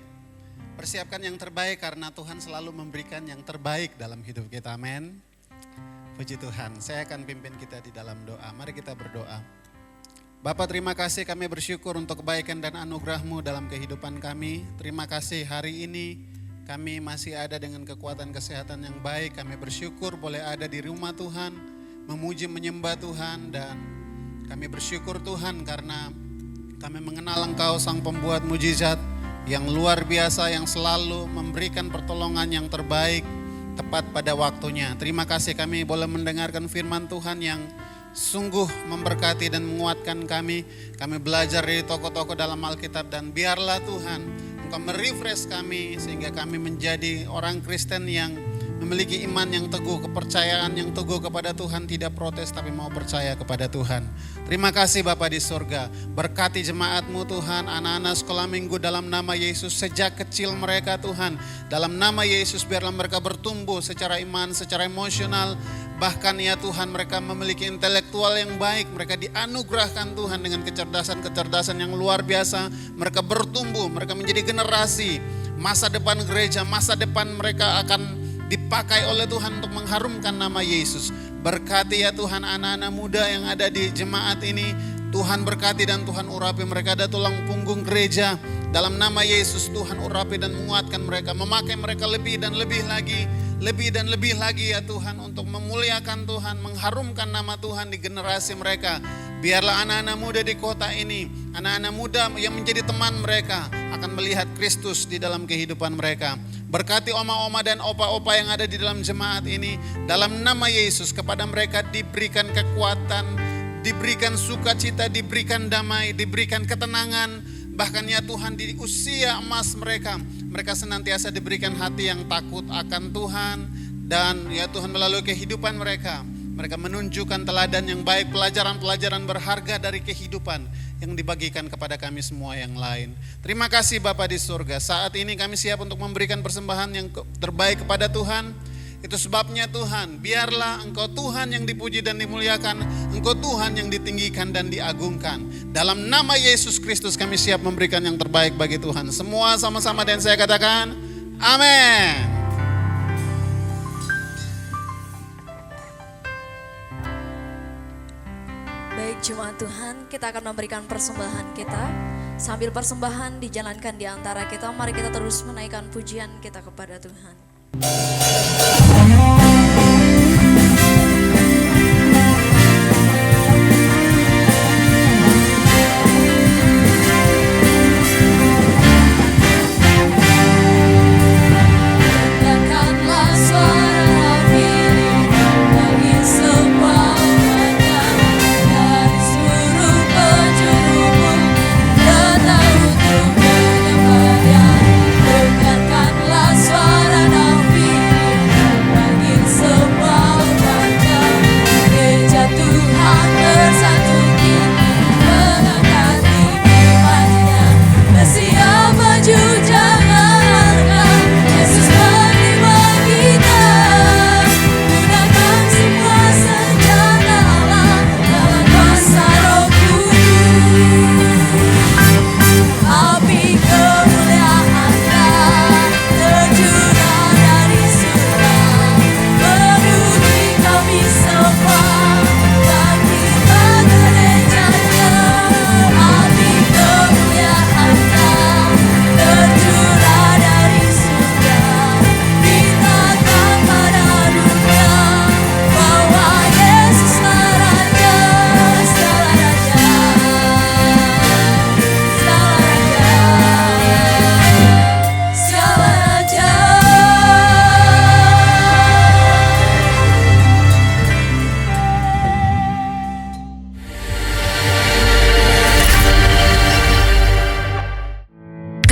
Persiapkan yang terbaik karena Tuhan selalu memberikan yang terbaik dalam hidup kita, amin. Puji Tuhan, saya akan pimpin kita di dalam doa. Mari kita berdoa. Bapa, terima kasih, kami bersyukur untuk kebaikan dan anugerah-Mu dalam kehidupan kami. Terima kasih hari ini kami masih ada dengan kekuatan kesehatan yang baik. Kami bersyukur boleh ada di rumah Tuhan, memuji menyembah Tuhan, dan kami bersyukur Tuhan karena kami mengenal Engkau sang pembuat mujizat yang luar biasa, yang selalu memberikan pertolongan yang terbaik tepat pada waktunya. Terima kasih kami boleh mendengarkan firman Tuhan yang sungguh memberkati dan menguatkan kami. Kami belajar dari tokoh-tokoh dalam Alkitab, dan biarlah Tuhan Engkau merefresh kami sehingga kami menjadi orang Kristen yang memiliki iman yang teguh, kepercayaan yang teguh kepada Tuhan, tidak protes tapi mau percaya kepada Tuhan. Terima kasih Bapa di surga, berkati jemaat-Mu Tuhan, anak-anak sekolah minggu dalam nama Yesus sejak kecil mereka Tuhan. Dalam nama Yesus biarlah mereka bertumbuh secara iman, secara emosional, bahkan ya Tuhan mereka memiliki intelektual yang baik, mereka dianugerahkan Tuhan dengan kecerdasan-kecerdasan yang luar biasa. Mereka bertumbuh, mereka menjadi generasi masa depan gereja, masa depan mereka akan dipakai oleh Tuhan untuk mengharumkan nama Yesus. Berkati ya Tuhan anak-anak muda yang ada di jemaat ini, Tuhan berkati dan Tuhan urapi mereka, ada tulang punggung gereja. Dalam nama Yesus Tuhan urapi dan menguatkan mereka, memakai mereka lebih dan lebih lagi, lebih dan lebih lagi ya Tuhan, untuk memuliakan Tuhan, mengharumkan nama Tuhan di generasi mereka. Biarlah anak-anak muda di kota ini, anak-anak muda yang menjadi teman mereka akan melihat Kristus di dalam kehidupan mereka. Berkati oma-oma dan opa-opa yang ada di dalam jemaat ini. Dalam nama Yesus, kepada mereka diberikan kekuatan, diberikan sukacita, diberikan damai, diberikan ketenangan. Bahkan ya Tuhan, di usia emas mereka, mereka senantiasa diberikan hati yang takut akan Tuhan. Dan ya Tuhan, melalui kehidupan mereka, mereka menunjukkan teladan yang baik, pelajaran-pelajaran berharga dari kehidupan yang dibagikan kepada kami semua yang lain. Terima kasih Bapa di surga. Saat ini kami siap untuk memberikan persembahan yang terbaik kepada Tuhan. Itu sebabnya Tuhan, biarlah Engkau Tuhan yang dipuji dan dimuliakan, Engkau Tuhan yang ditinggikan dan diagungkan. Dalam nama Yesus Kristus kami siap memberikan yang terbaik bagi Tuhan. Semua sama-sama dan saya katakan, amin. Baik jemaat Tuhan, kita akan memberikan persembahan kita. Sambil persembahan dijalankan di antara kita, mari kita terus menaikkan pujian kita kepada Tuhan.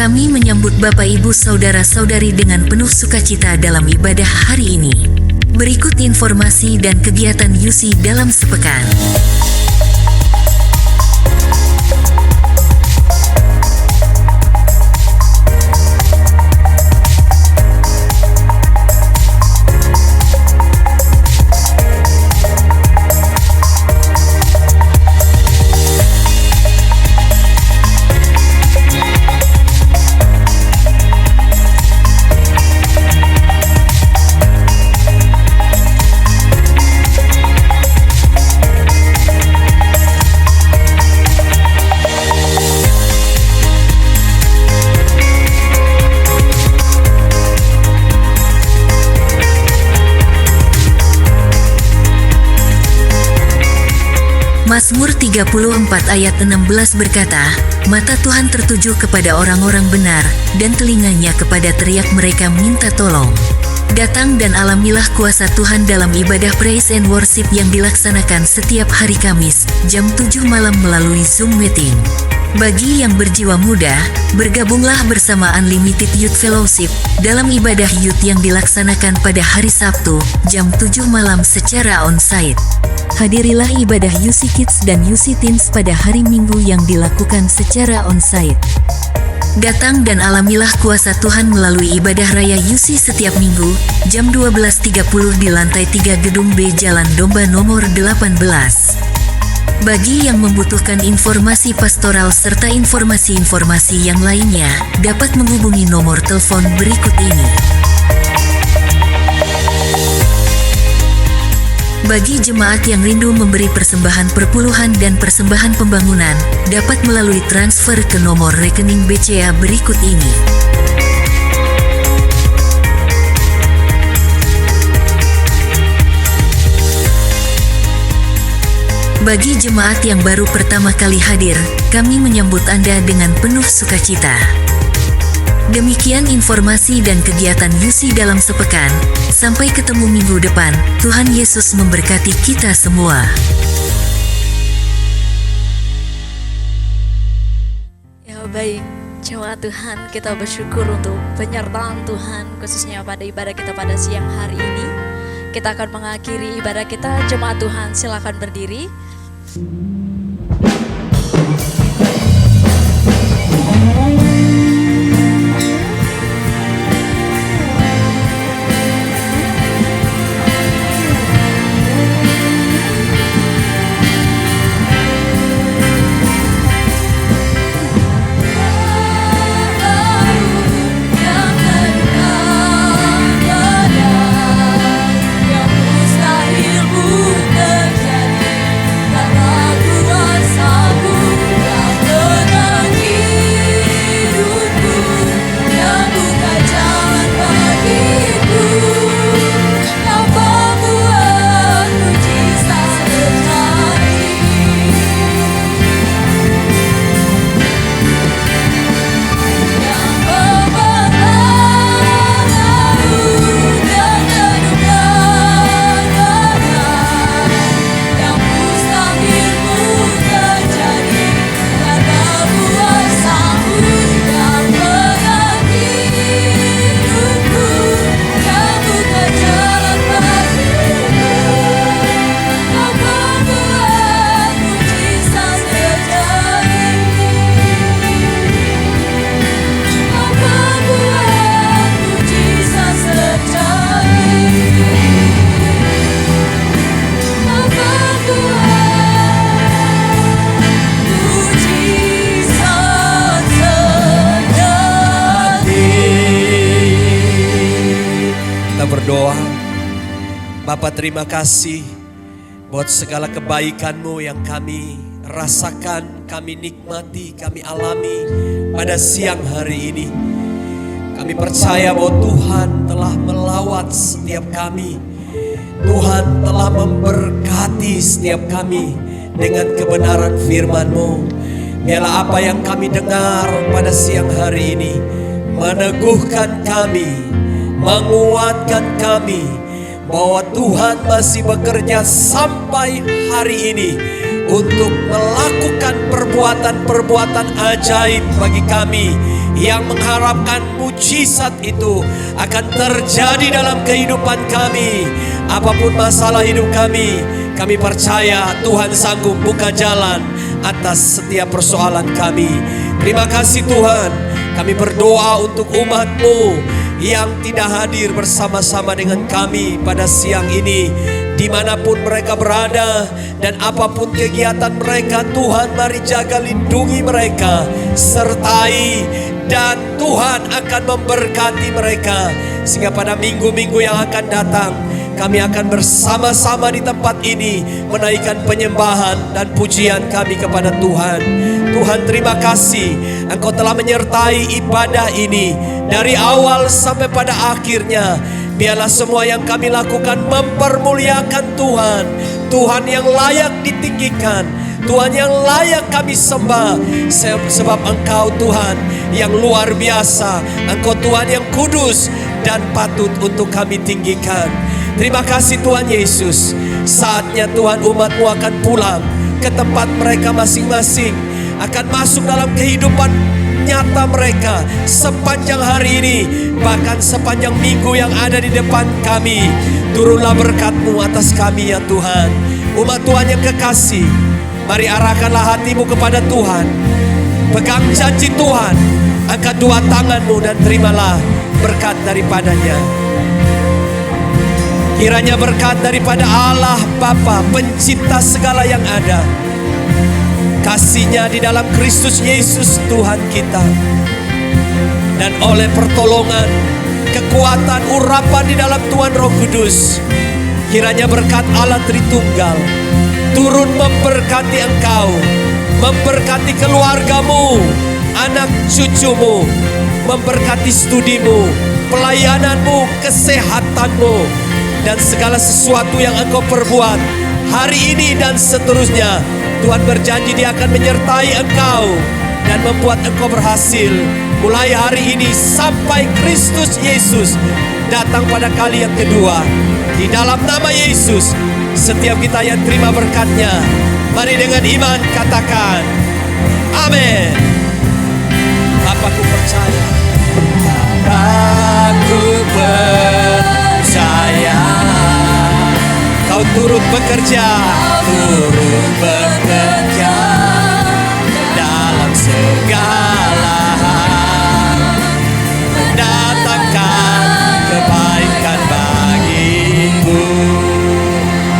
Kami menyambut Bapak Ibu Saudara-saudari dengan penuh sukacita dalam ibadah hari ini. Berikut informasi dan kegiatan UC dalam sepekan. Mazmur 34 ayat 16 berkata, "Mata Tuhan tertuju kepada orang-orang benar, dan telinganya kepada teriak mereka minta tolong." Datang dan alamilah kuasa Tuhan dalam ibadah Praise and Worship yang dilaksanakan setiap hari Kamis, jam 7 malam melalui Zoom Meeting. Bagi yang berjiwa muda, bergabunglah bersama Unlimited Youth Fellowship dalam ibadah youth yang dilaksanakan pada hari Sabtu, jam 7 malam secara onsite. Hadirilah ibadah UC Kids dan UC Teens pada hari Minggu yang dilakukan secara onsite. Datang dan alamilah kuasa Tuhan melalui ibadah raya UC setiap minggu, jam 12.30 di lantai 3 Gedung B Jalan Domba nomor 18. Bagi yang membutuhkan informasi pastoral serta informasi-informasi yang lainnya, dapat menghubungi nomor telepon berikut ini. Bagi jemaat yang rindu memberi persembahan perpuluhan dan persembahan pembangunan, dapat melalui transfer ke nomor rekening BCA berikut ini. Bagi jemaat yang baru pertama kali hadir, kami menyambut Anda dengan penuh sukacita. Demikian informasi dan kegiatan UC dalam sepekan. Sampai ketemu minggu depan. Tuhan Yesus memberkati kita semua. Ya baik, jemaat Tuhan, kita bersyukur untuk penyertaan Tuhan khususnya pada ibadah kita pada siang hari ini. Kita akan mengakhiri ibadah kita. Jemaat Tuhan, silakan berdiri. Berdoa. Bapa, terima kasih buat segala kebaikan-Mu yang kami rasakan, kami nikmati, kami alami pada siang hari ini. Kami percaya bahwa Tuhan telah melawat setiap kami. Tuhan telah memberkati setiap kami dengan kebenaran firman-Mu. Biarlah apa yang kami dengar pada siang hari ini meneguhkan kami, menguatkan kami bahwa Tuhan masih bekerja sampai hari ini untuk melakukan perbuatan-perbuatan ajaib bagi kami yang mengharapkan mujizat itu akan terjadi dalam kehidupan kami. Apapun masalah hidup kami percaya Tuhan sanggup buka jalan atas setiap persoalan kami. Terima kasih Tuhan. Kami berdoa untuk umat-Mu yang tidak hadir bersama-sama dengan kami pada siang ini, dimanapun mereka berada dan apapun kegiatan mereka. Tuhan, mari jaga, lindungi mereka, sertai, dan Tuhan akan memberkati mereka sehingga pada minggu-minggu yang akan datang kami akan bersama-sama di tempat ini menaikkan penyembahan dan pujian kami kepada Tuhan. Tuhan, terima kasih Engkau telah menyertai ibadah ini dari awal sampai pada akhirnya. Biarlah semua yang kami lakukan mempermuliakan Tuhan. Tuhan yang layak ditinggikan, Tuhan yang layak kami sembah. Sebab Engkau Tuhan yang luar biasa, Engkau Tuhan yang kudus dan patut untuk kami tinggikan. Terima kasih Tuhan Yesus. Saatnya Tuhan, umat-Mu akan pulang ke tempat mereka masing-masing, akan masuk dalam kehidupan nyata mereka sepanjang hari ini, bahkan sepanjang minggu yang ada di depan kami. Turunlah berkat-Mu atas kami ya Tuhan. Umat Tuhan yang kekasih, mari arahkanlah hatimu kepada Tuhan. Pegang janji Tuhan, angkat dua tanganmu dan terimalah berkat daripadanya. Kiranya berkat daripada Allah Bapa, pencipta segala yang ada, kasih-Nya di dalam Kristus Yesus Tuhan kita, dan oleh pertolongan, kekuatan, urapan di dalam Tuhan Roh Kudus, kiranya berkat Allah Tritunggal turun memberkati engkau, memberkati keluargamu, anak cucumu, memberkati studimu, pelayananmu, kesehatanmu, dan segala sesuatu yang engkau perbuat hari ini dan seterusnya. Tuhan berjanji Dia akan menyertai engkau dan membuat engkau berhasil mulai hari ini sampai Kristus Yesus datang pada kali yang kedua. Di dalam nama Yesus, setiap kita yang terima berkat-Nya, mari dengan iman katakan amin. Bapakku percaya, aku percaya Kau turut bekerja dalam segala hal, mendatangkan kebaikan bagiku.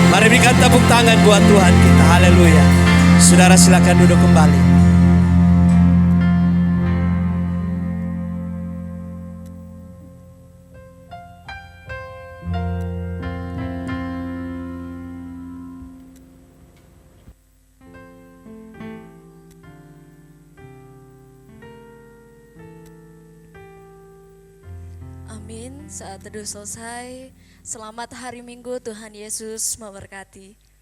Mari berikan tepuk tangan buat Tuhan kita. Haleluya. Saudara silakan duduk kembali. Amin. Saat teduh selesai. Selamat hari Minggu, Tuhan Yesus memberkati.